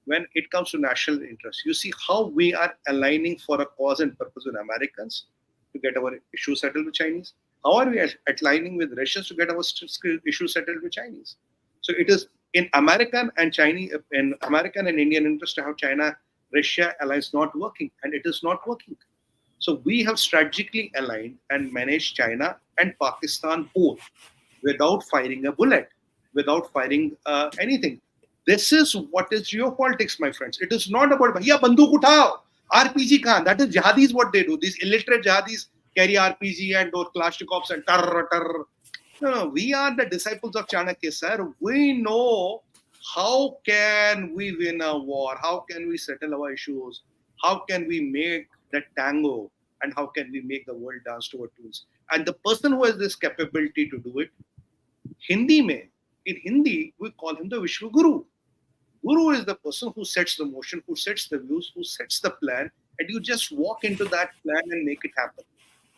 When it comes to national interest, you see how we are aligning for a cause and purpose with Americans to get our issue settled with Chinese. How are we aligning with Russians to get our issue settled with Chinese? So it is in American and Indian interest to have China-Russia alliance not working, and it is not working. So we have strategically aligned and managed China and Pakistan both without firing a bullet, without firing anything. This is what is geopolitics, my friends. It is not about, bhaiya banduk uthao, RPG khan. That is jihadis what they do. These illiterate jihadis carry RPG and those Kalashnikovs and tarr. No, we are the disciples of Chanakya, sir. We know how can we win a war, how can we settle our issues, how can we make that tango, and how can we make the world dance to our tunes. And the person who has this capability to do it, Hindi mein, In Hindi, we call him the Vishwa Guru. Guru is the person who sets the motion, who sets the views, who sets the plan, and you just walk into that plan and make it happen.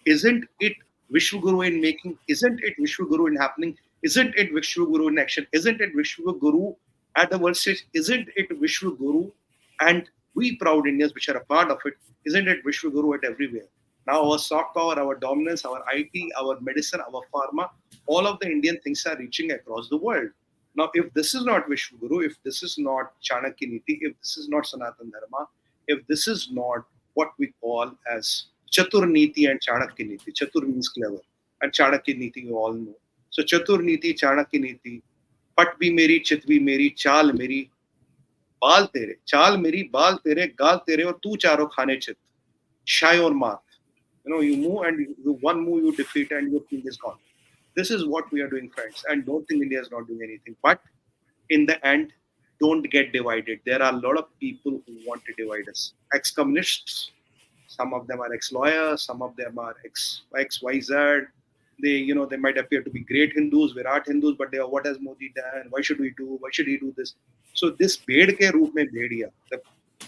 Isn't it Vishwa Guru in making? Isn't it Vishwa Guru in happening? Isn't it Vishwa Guru in action? Isn't it Vishwa Guru at the world stage? Isn't it Vishwa Guru and we proud Indians which are a part of it? Isn't it Vishwa Guru at everywhere? Now our soft power, our dominance, our IT, our medicine, our pharma, all of the Indian things are reaching across the world. Now, if this is not Vishwa Guru, if this is not Chanakya Niti, if this is not Sanatana Dharma, if this is not what we call as Chatur Niti and Chanakya Niti, Chatur means clever, and Chanakya Niti you all know. So Chatur Niti, Chanakya Niti, Pat bhi meri, Chit bhi meri, Chal meri, Baal tere, Chal meri, Baal tere, Gal tere, aur tu charo khane chit, Shy or Mark. You move and one move you defeat and your king is gone. This is what we are doing, friends. And don't think India is not doing anything. But in the end, don't get divided. There are a lot of people who want to divide us. Ex-communists, some of them are ex-lawyers, some of them are ex-YZ. They might appear to be great Hindus, Virat Hindus, but they are, what has Modi done? Why should we do? Why should he do this? So this bhed ke roop mein bhediya, the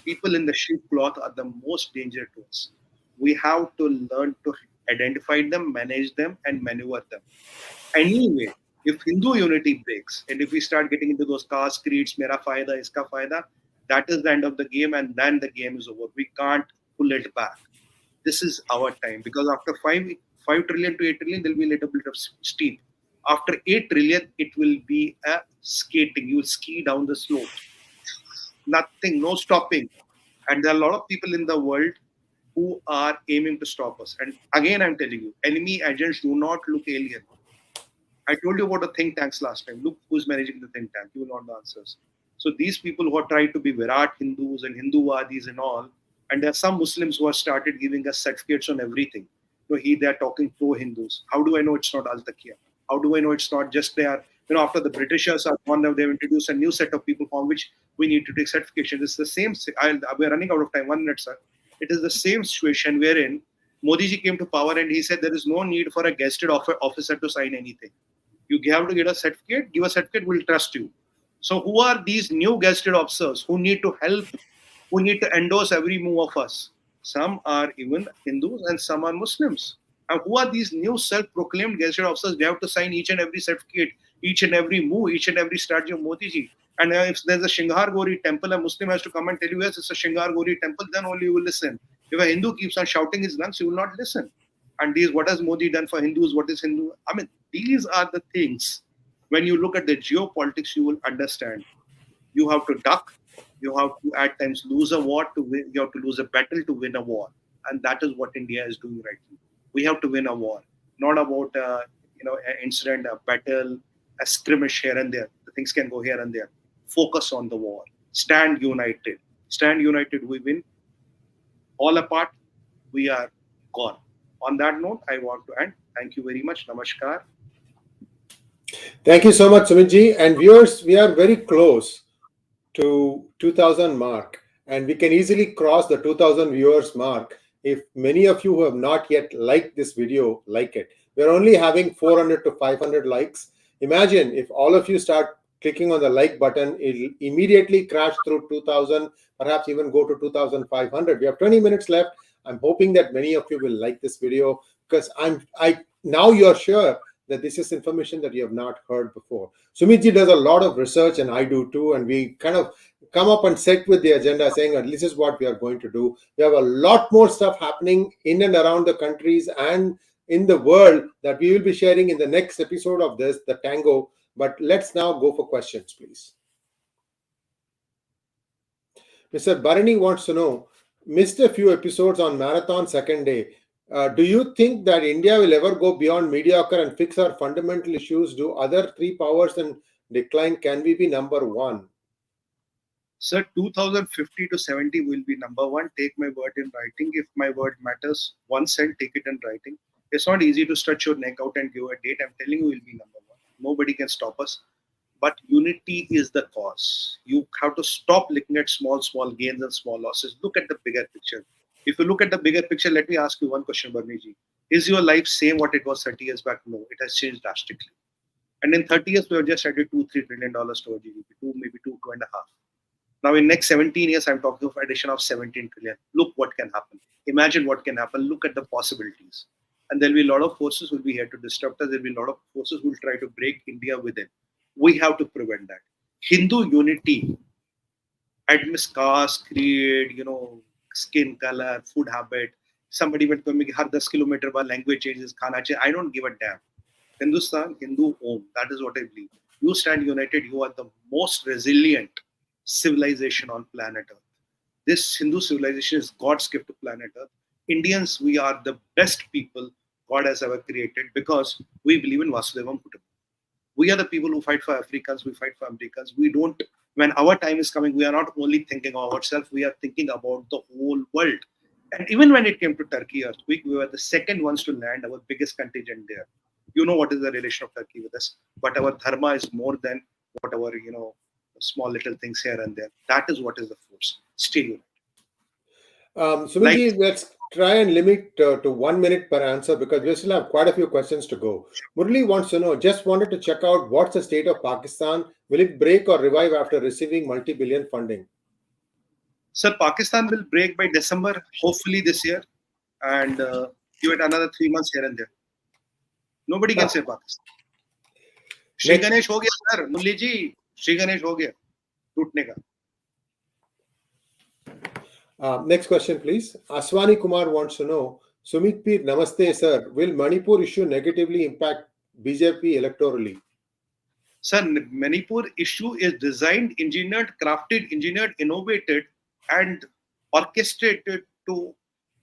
people in the sheep cloth are the most dangerous to us. We have to learn to identify them, manage them, and maneuver them. Anyway, if Hindu unity breaks, and if we start getting into those caste creeds, mera fayda, iska fayda, that is the end of the game, and then the game is over. We can't pull it back. This is our time, because after 5 trillion to 8 trillion, there will be a little bit of steep. After 8 trillion, it will be a skating. You will ski down the slope. Nothing, no stopping. And there are a lot of people in the world who are aiming to stop us. And again, I'm telling you, enemy agents do not look alien. I told you about the think tanks last time. Look who's managing the think tank. You will not know the answers. So these people who are trying to be Virat Hindus and Hinduwadis and all, and there are some Muslims who have started giving us certificates on everything. They're talking pro-Hindus. How do I know it's not Al-Taqiyya? How do I know it's not just they are, after the Britishers are gone, they've introduced a new set of people from which we need to take certification. It's the same. We're running out of time. 1 minute, sir. It is the same situation wherein Modi ji came to power and he said there is no need for a gazetted officer to sign anything. You have to get a certificate, give a certificate, we'll trust you. So who are these new gazetted officers who need to help, who need to endorse every move of us? Some are even Hindus and some are Muslims. And who are these new self-proclaimed gazetted officers? They have to sign each and every certificate, each and every move, each and every strategy of Modi ji. And if there's a Shinghar Gauri temple, a Muslim has to come and tell you, yes, it's a Shinghar Gauri temple, then only you will listen. If a Hindu keeps on shouting his lungs, you will not listen. And what has Modi done for Hindus? What is Hindu? I mean, these are the things. When you look at the geopolitics, you will understand. You have to duck. You have to at times lose a war to win. You have to lose a battle to win a war. And that is what India is doing right now. We have to win a war. Not about, an incident, a battle, a skirmish here and there. The things can go here and there. Focus on the war. Stand united. Stand united, we win. All apart, we are gone. On that note, I want to end. Thank you very much. Namaskar. Thank you so much, Sumitji. And viewers, we are very close to 2000 mark, and we can easily cross the 2000 viewers mark if many of you who have not yet liked this video like it. We're only having 400 to 500 likes. Imagine if all of you start clicking on the like button, it'll immediately crash through 2000, perhaps even go to 2500. We have 20 minutes left. I'm hoping that many of you will like this video, because now you're sure that this is information that you have not heard before. Sumitji does a lot of research, and I do too, and we kind of come up and set with the agenda saying that this is what we are going to do. We have a lot more stuff happening in and around the countries and in the world that we will be sharing in the next episode of this, the Tango. But let's now go for questions, please. Mr. Bharani wants to know, missed a few episodes on marathon second day. Do you think that India will ever go beyond mediocre and fix our fundamental issues? Do other three powers in decline? Can we be number one? Sir, 2050 to 70 will be number one. Take my word in writing. If my word matters, 1 cent, take it in writing. It's not easy to stretch your neck out and give a date. I'm telling you, we'll be number one. Nobody can stop us. But unity is the cause. You have to stop looking at small gains and small losses. Look at the bigger picture. If you look at the bigger picture, let me ask you one question, Bharani ji. Is your life same what it was 30 years back? No, it has changed drastically. And in 30 years, we have just added $2-3 trillion to our GDP, maybe 2.5. Now, in next 17 years, I'm talking of addition of 17 trillion. Look what can happen. Imagine what can happen. Look at the possibilities. And there'll be a lot of forces will be here to disrupt us. There'll be a lot of forces who will try to break India within. We have to prevent that. Hindu unity, amidst caste, creed, skin color, food habit. Somebody went to me, har 10 kilometer by language changes, khana change. I don't give a damn. Hindustan, Hindu Om. That is what I believe. You stand united, you are the most resilient civilization on planet Earth. This Hindu civilization is God's gift to planet Earth. Indians, we are the best people God has ever created because we believe in Vasudevam Kutumbakam. We are the people who fight for Africans, we fight for Americans. We don't, when our time is coming, we are not only thinking of ourselves, we are thinking about the whole world. And even when it came to Turkey earthquake, we were the second ones to land, our biggest contingent there. You know what is the relation of Turkey with us, but our dharma is more than what our, small little things here and there. That is what is the force. Stay united. Sumitji, let's try and limit to 1 minute per answer because we still have quite a few questions to go. Murli wants to know, just wanted to check out what's the state of Pakistan. Will it break or revive after receiving multi-billion funding? Sir, Pakistan will break by December, hopefully this year, and give it another 3 months here and there. Nobody can say Pakistan. Shri Ganesh ho gaya, sir. Mulli ji, Shri Ganesh ho gaya. Tootne ka. Next question, please. Aswani Kumar wants to know, Sumit Peer, Namaste, sir. Will Manipur issue negatively impact BJP electorally? Sir, Manipur issue is designed, engineered, crafted, innovated, and orchestrated to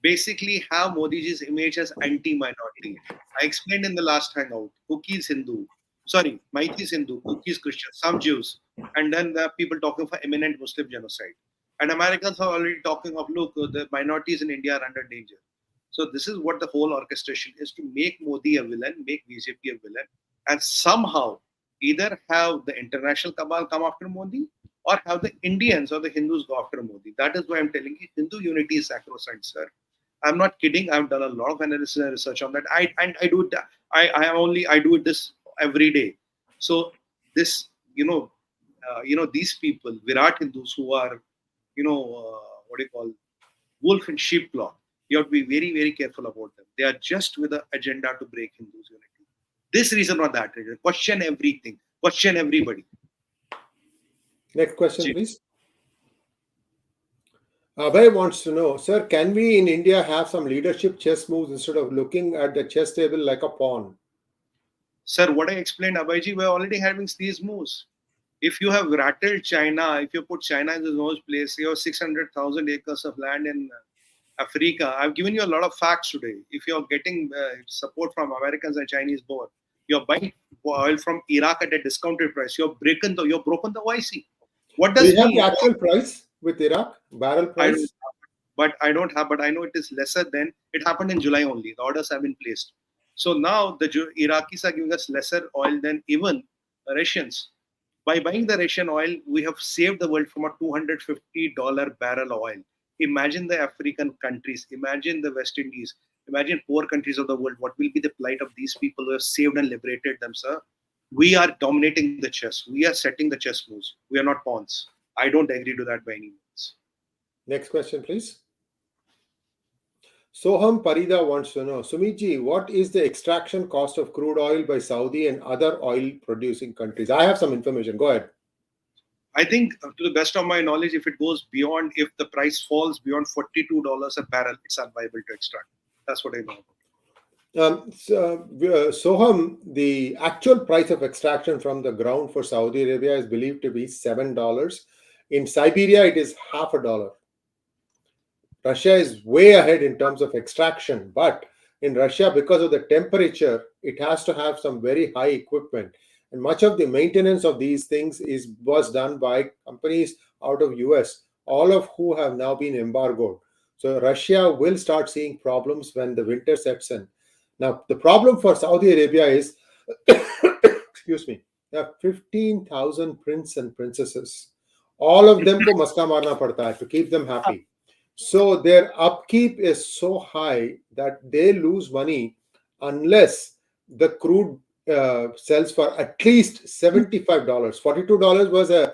basically have Modi ji's image as anti-minority. I explained in the last hangout, Cookies Hindu, Maithis Hindu, Cookies Christian, some Jews, and then there are people talking for imminent Muslim genocide. And Americans are already talking of, look, the minorities in India are under danger. So this is what the whole orchestration is, to make Modi a villain, make BJP a villain, and somehow either have the international cabal come after Modi or have the Indians or the Hindus go after Modi. That is why I'm telling you, Hindu unity is sacrosanct, sir. I'm not kidding. I've done a lot of analysis and research on that. I do it. I do this every day. So this, these people, Virat Hindus who are, wolf in sheep cloth. You have to be very, very careful about them. They are just with the agenda to break Hindus' unity. This reason or that reason. Question everything. Question everybody. Next question, please. Abhay wants to know, sir, can we in India have some leadership chess moves instead of looking at the chess table like a pawn? Sir, what I explained, Abhayji, we're already having these moves. If you have rattled China, if you put China in the nose place, you have 600,000 acres of land in Africa. I've given you a lot of facts today. If you're getting support from Americans and Chinese both, you're buying oil from Iraq at a discounted price. You're broken the 𝙤𝙬𝙤. What does do you have the actual price with Iraq? Barrel price? I don't have, but I know it is lesser than it happened in July only. The orders have been placed. So now the Iraqis are giving us lesser oil than even Russians. By buying the Russian oil, we have saved the world from a $250 barrel oil. Imagine the African countries, imagine the West Indies, imagine poor countries of the world. What will be the plight of these people who have saved and liberated them, sir? We are dominating the chess. We are setting the chess moves. We are not pawns. I don't agree to that by any means. Next question, please. Soham Parida wants to know, Sumitji, what is the extraction cost of crude oil by Saudi and other oil-producing countries? I have some information. Go ahead. I think, to the best of my knowledge, if it goes beyond, if the price falls beyond $42 a barrel, it's unviable to extract. That's what I know. Soham, the actual price of extraction from the ground for Saudi Arabia is believed to be $7. In Siberia, it is $0.50. Russia is way ahead in terms of extraction, but in Russia, because of the temperature, it has to have some very high equipment. And much of the maintenance of these things was done by companies out of US, all of who have now been embargoed. So Russia will start seeing problems when the winter sets in. Now, the problem for Saudi Arabia is, excuse me, there are 15,000 princes and princesses. All of them ko maska marna padta hai to keep them happy. So their upkeep is so high that they lose money unless the crude sells for at least $75. $42 was a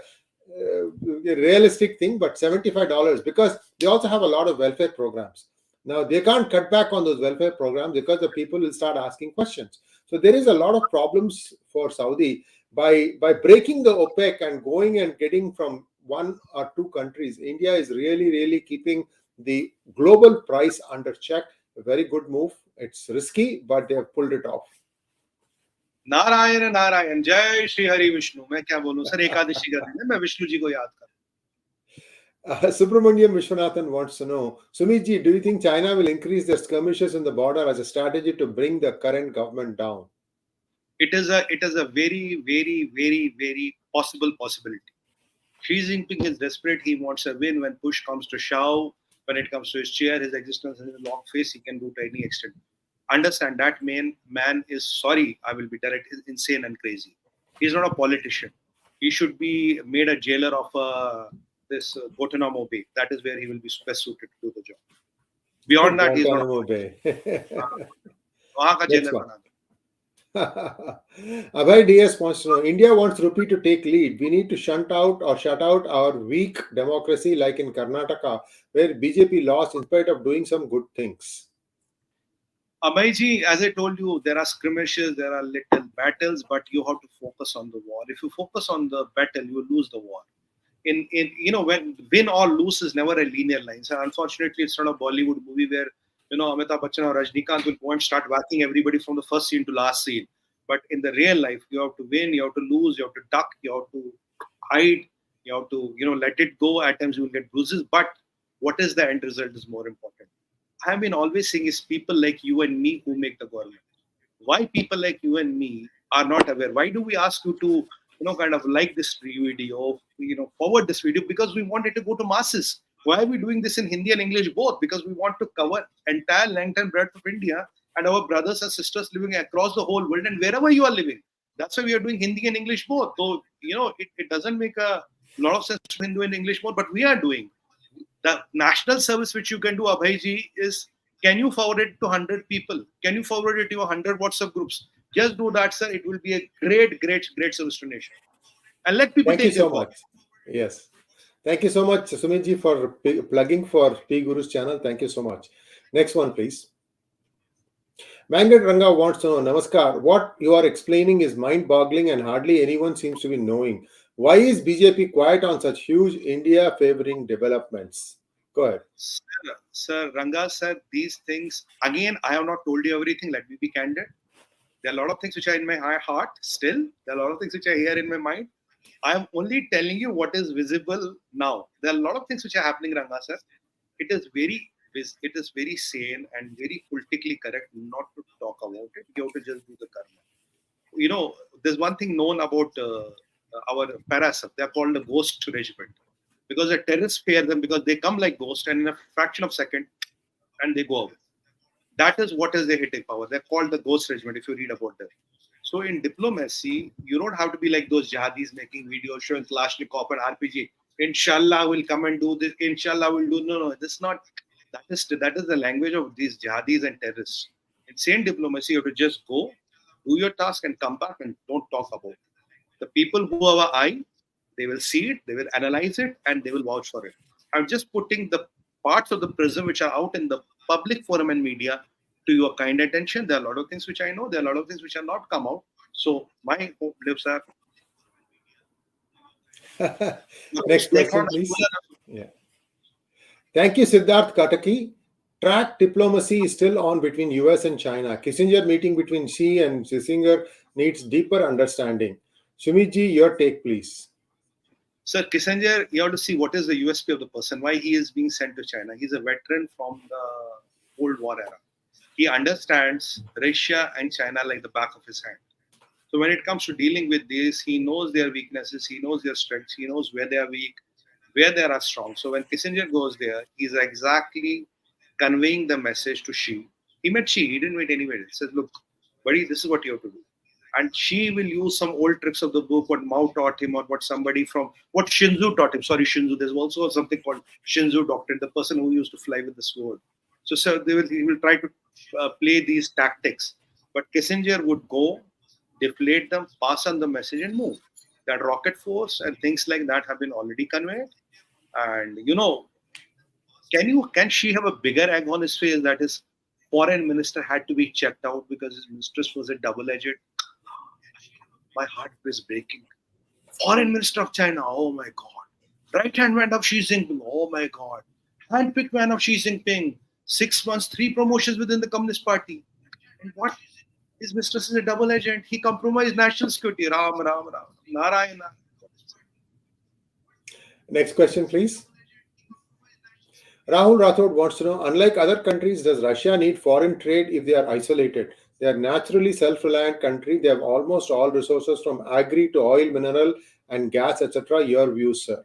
realistic thing, but $75, because they also have a lot of welfare programs. Now they can't cut back on those welfare programs because the people will start asking questions. So there is a lot of problems for Saudi by breaking the OPEC and going and getting from one or two countries. India is really keeping the global price under check. A very good move. It's risky, but they have pulled it off. Narayan Narayan जय श्री हरि विष्णु. मैं क्या बोलूं sir, Ekadashi का दिन है, मैं विष्णु जी को याद कर. Subramaniam Vishwanathan wants to know, Sumit ji, do you think China will increase their skirmishes in the border as a strategy to bring the current government down? It is a very possible possibility. Xi Jinping is desperate. He wants a win. When push comes to shove, when it comes to his chair, his existence, and his long face, he can do to any extent. Understand that man is, sorry, I will be direct, is insane and crazy. He's not a politician. He should be made a jailer of this Guantanamo Bay. That is where he will be best suited to do the job. Beyond that, he's not. Guantanamo Bay. वहाँ का jailer बना दो. Abhay DS wants to know, India wants Rupee to take lead. We need to shut out our weak democracy like in Karnataka, where BJP lost in spite of doing some good things. Abhayji, as I told you, there are skirmishes, there are little battles, but you have to focus on the war. If you focus on the battle, you lose the war. When win or lose is never a linear line. So unfortunately, it's not a Bollywood movie where Amitabh Bachchan or Rajnikant will go and start whacking everybody from the first scene to last scene. But in the real life, you have to win, you have to lose, you have to duck, you have to hide, you have to let it go. At times you will get bruises, but what is the end result is more important. I have been always saying is people like you and me who make the government. Why people like you and me are not aware? Why do we ask you to kind of like this video, forward this video? Because we want it to go to masses. Why are we doing this in Hindi and English both? Because we want to cover entire length and breadth of India and our brothers and sisters living across the whole world and wherever you are living. That's why we are doing Hindi and English both. So, it doesn't make a lot of sense to Hindi and English both, but we are doing. The national service which you can do, Abhayji, is can you forward it to 100 people? Can you forward it to 100 WhatsApp groups? Just do that, sir. It will be a great service to nation. And let people take so much. Yes. Thank you so much, Sumit ji, for plugging for PGurus channel. Thank you so much. Next one, please. Mangat Ranga wants to know, Namaskar, what you are explaining is mind-boggling and hardly anyone seems to be knowing. Why is BJP quiet on such huge India favoring developments? Go ahead. Sir Ranga, sir, these things, again, I have not told you everything. Let me be candid. There are a lot of things which are in my heart still. There are a lot of things which are here in my mind. I am only telling you what is visible now. There are a lot of things which are happening, Ranga, sir. It is very sane and very politically correct not to talk about it. You have to just do the karma. There's one thing known about our parasat. They are called the ghost regiment. Because the terrorists fear them because they come like ghosts and in a fraction of a second and they go away. That is what is their hitting power. They're called the ghost regiment if you read about them. So in diplomacy, you don't have to be like those jihadis making videos showing Kalashnikov and RPG. Inshallah, we'll come and do this. Inshallah, we'll do. No, this is not. That is the language of these jihadis and terrorists. In sane diplomacy, you have to just go, do your task and come back and don't talk about it. The people who have an eye, they will see it, they will analyze it, and they will vouch for it. I'm just putting the parts of the prism which are out in the public forum and media to your kind attention. There are a lot of things which I know. There are a lot of things which have not come out. So my hope lives there. Next question, please. Yeah. Thank you, Siddharth Kataki. Track diplomacy is still on between US and China. Kissinger meeting between Xi and Kissinger needs deeper understanding. Sumit ji, your take, please. Sir, Kissinger, you have to see what is the USP of the person, why he is being sent to China. He's a veteran from the Cold War era. He understands Russia and China like the back of his hand. So when it comes to dealing with this, he knows their weaknesses, he knows their strengths, he knows where they are weak, where they are strong. So when Kissinger goes there, he's exactly conveying the message to Xi. He met Xi, he didn't meet anybody. He says, look, buddy, this is what you have to do. And Xi will use some old tricks of the book, what Mao taught him, or what Shinzu taught him. Sorry, Shinzu. There's also something called Shinzu doctrine, the person who used to fly with the sword. So he will try to play these tactics. But Kissinger would go, deflate them, pass on the message and move. That rocket force and things like that have been already conveyed. And can she have a bigger egg on his face that his foreign minister had to be checked out because his mistress was a double-edged? My heart is breaking. Foreign Minister of China, oh my God. Right hand man of Xi Jinping, oh my God. Handpicked man of Xi Jinping, 6 months, 3 promotions within the Communist Party. And what? His mistress is a double agent. He compromised national security. Ram, Ram, Ram. Narayana. Next question, please. Rahul Rathod wants to know, unlike other countries, does Russia need foreign trade if they are isolated? They are naturally self-reliant country. They have almost all resources from agri to oil, mineral and gas, etc. Your views, sir.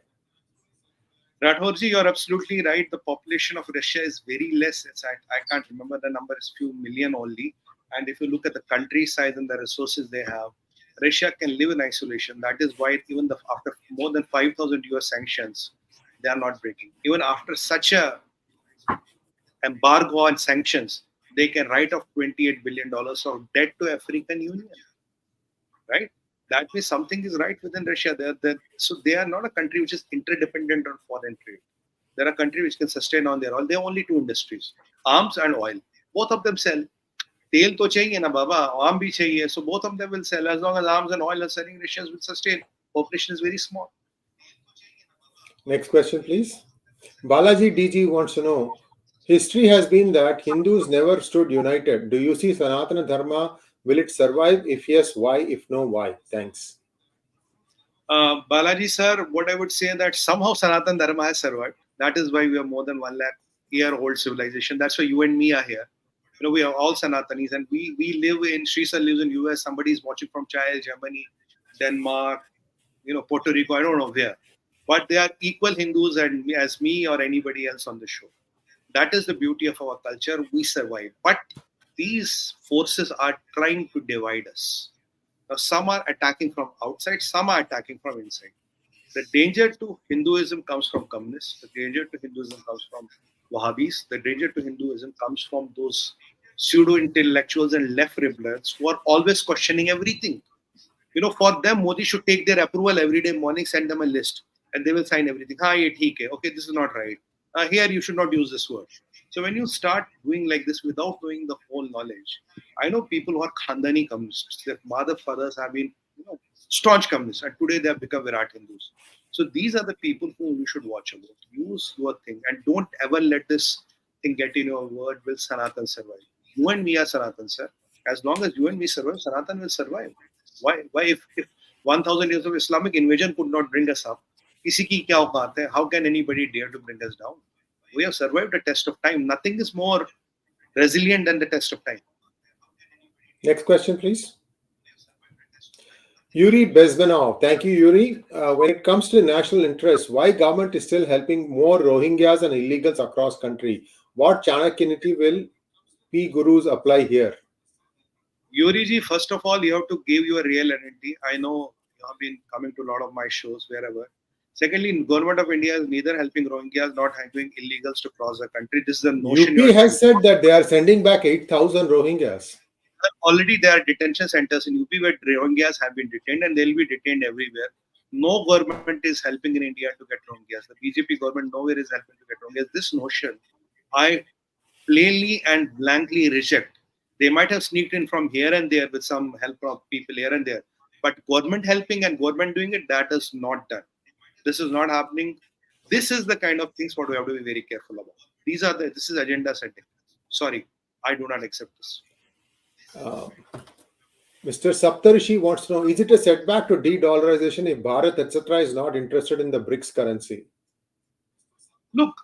Rathorji, you're absolutely right. The population of Russia is very less. I can't remember the number. It's few million only. And if you look at the country size and the resources they have, Russia can live in isolation. That is why even after more than 5,000 US sanctions, they are not breaking. Even after such a embargo and sanctions, they can write off $28 billion of debt to African Union. Right? That means something is right within Russia. So they are not a country which is interdependent on foreign trade. They're a country which can sustain on their own. They have only 2 industries, arms and oil. Both of them sell. Tail to chahiye na baba, arm bhi chahiye. So both of them will sell. As long as arms and oil are selling, Russia will sustain. Population is very small. Next question, please. Balaji DG wants to know, history has been that Hindus never stood united. Do you see Sanatana Dharma? Will it survive? If yes, why? If no, why? Thanks. Balaji sir, what I would say that somehow Sanatana Dharma has survived. That is why we are more than 1 lakh year old civilization. That's why you and me are here. We are all Sanatanis, and we live in, Sri Sir lives in US, somebody is watching from China, Germany, Denmark, Puerto Rico, I don't know where. But they are equal Hindus as me or anybody else on the show. That is the beauty of our culture. We survive. But these forces are trying to divide us. Now, some are attacking from outside, some are attacking from inside. The danger to Hinduism comes from communists. The danger to Hinduism comes from Wahhabis. The danger to Hinduism comes from those pseudo-intellectuals and left rebels who are always questioning everything. For them, Modi should take their approval every day morning, send them a list, and they will sign everything. Okay, this is not right. Here, you should not use this word. So when you start doing like this without knowing the whole knowledge, I know people who are Khandani communists. Their fathers have been staunch communists, and today they have become Virat Hindus. So these are the people who you should watch about. Use your thing and don't ever let this thing get in your word. Will Sanatan survive? You and me are Sanatan, sir. As long as you and me survive, Sanatan will survive. Why if 1,000 years of Islamic invasion could not bring us up, kisi ki kya auqat hai? How can anybody dare to bring us down? We have survived the test of time. Nothing is more resilient than the test of time. Next question, please. Yuri Bezbanov. Thank you, Yuri. When it comes to national interest, why government is still helping more Rohingyas and illegals across country? What Chanakyanity will PGurus apply here? Yuri ji, first of all, you have to give your real identity. I know you have been coming to a lot of my shows, wherever. Secondly, government of India is neither helping Rohingyas, not helping illegals to cross the country. This is the notion. UP has said that they are sending back 8,000 Rohingyas. Already there are detention centers in UP where Rohingyas have been detained, and they'll be detained everywhere. No government is helping in India to get Rohingyas. The BJP government nowhere is helping to get Rohingyas. This notion, I plainly and blankly reject. They might have sneaked in from here and there with some help from people here and there. But government helping and government doing it, that is not done. This is not happening. This is the kind of things what we have to be very careful about. This is agenda setting. Sorry, I do not accept this. Mr. Saptarishi wants to know, is it a setback to de-dollarization if Bharat, etc. is not interested in the BRICS currency? Look,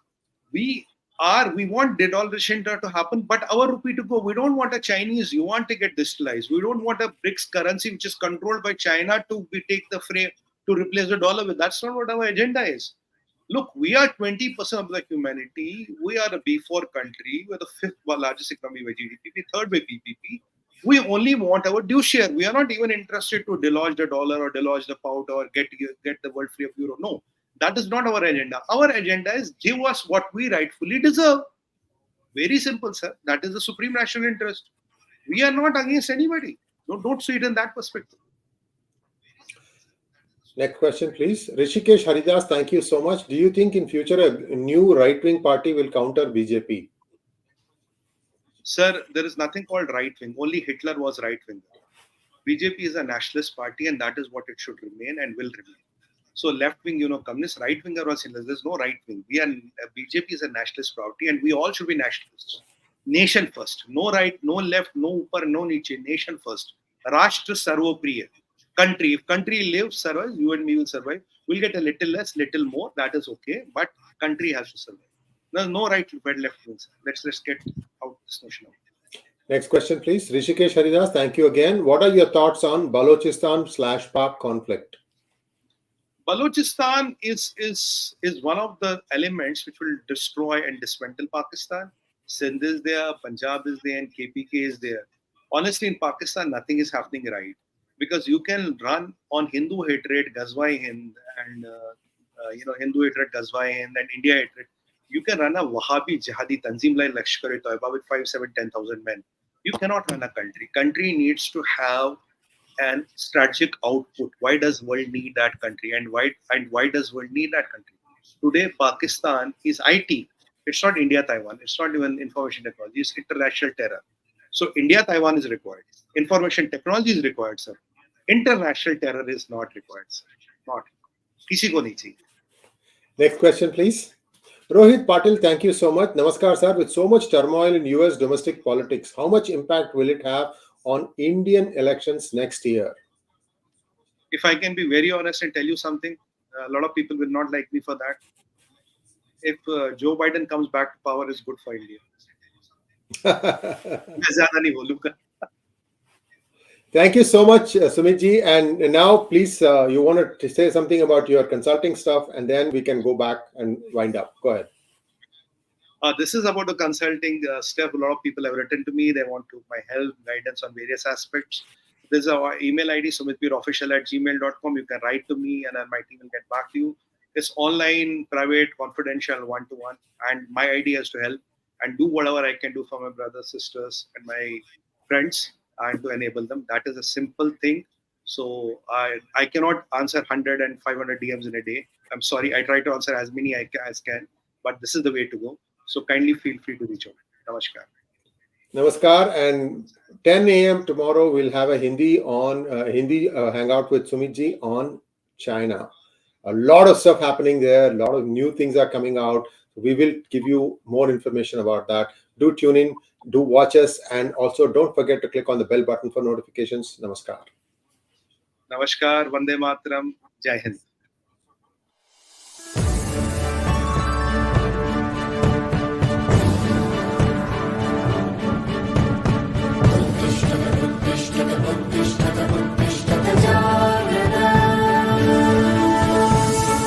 we want de-dollarization to happen, but our rupee to go. We don't want a Chinese yuan to get digitalized. We don't want a BRICS currency which is controlled by China to take the fray to replace the dollar with. That's not what our agenda is. Look, we are 20% of the humanity. We are a B4 country. We're the 5th largest economy by GDP, 3rd by PPP. We only want our due share. We are not even interested to delodge the dollar or delodge the pound or get the world free of euro. No, that is not our agenda. Our agenda is give us what we rightfully deserve. Very simple, sir. That is the supreme national interest. We are not against anybody. Don't see it in that perspective. Next question, please. Rishikesh Haridas, thank you so much. Do you think in future a new right-wing party will counter BJP? Sir, there is nothing called right-wing. Only Hitler was right-wing. BJP is a nationalist party, and that is what it should remain and will remain. So left-wing, communist, right-wing or nationalist, there's no right-wing. BJP is a nationalist party, and we all should be nationalists. Nation first. No right, no left, no upper, no niche. Nation first. Rashtra Sarvopriya. Country. If country lives, survives, you and me will survive. We'll get a little less, little more. That is okay. But country has to survive. There's no right left wing. Let's get out this notion of. Next question, please. Rishikesh Haridas, thank you again. What are your thoughts on Balochistan/Pak conflict? Balochistan is one of the elements which will destroy and dismantle Pakistan. Sindh is there, Punjab is there, and KPK is there. Honestly, in Pakistan, nothing is happening right. Because you can run on Hindu hatred, 𝙒𝙖𝙪𝙤𝙤, and Hindu hatred, 𝙒𝙖𝙪𝙤, and India hatred. You can run a Wahhabi jihadi tanzim like 𝙤𝙬𝙤𝘬 with 5, 7, 10,000 men. You cannot run a country. Country needs to have an strategic output. Why does world need that country? And why does world need that country? Today, Pakistan is IT. It's not India, Taiwan. It's not even information technology. It's international terror. So India, Taiwan is required. Information technology is required, sir. International terror is not required, sir. Not. किसी को नहीं चाहिए. Next question, please. Rohit Patil, thank you so much. Namaskar, sir. With so much turmoil in US domestic politics, how much impact will it have on Indian elections next year? If I can be very honest and tell you something, a lot of people will not like me for that. If Joe Biden comes back to power, it's good for India. Thank you so much, Sumit ji. And now, please, you want to say something about your consulting stuff, and then we can go back and wind up. Go ahead. This is about the consulting stuff. A lot of people have written to me. They want my help, guidance on various aspects. This is our email ID, sumitpeerofficial@gmail.com. You can write to me, and then my team will get back to you. It's online, private, confidential, one-to-one. And my idea is to help and do whatever I can do for my brothers, sisters, and my friends, and to enable them. That is a simple thing. So I cannot answer 100 and 500 DMs in a day. I'm sorry. I try to answer as many as can, but this is the way to go. So kindly feel free to reach out. Namaskar. Namaskar. And 10 a.m. tomorrow, we'll have a Hindi hangout with Sumit ji on China. A lot of stuff happening there. A lot of new things are coming out. We will give you more information about that. Do tune in, do watch us, and also don't forget to click on the bell button for notifications. Namaskar. Namaskar. Vande Mataram. Jai Hind.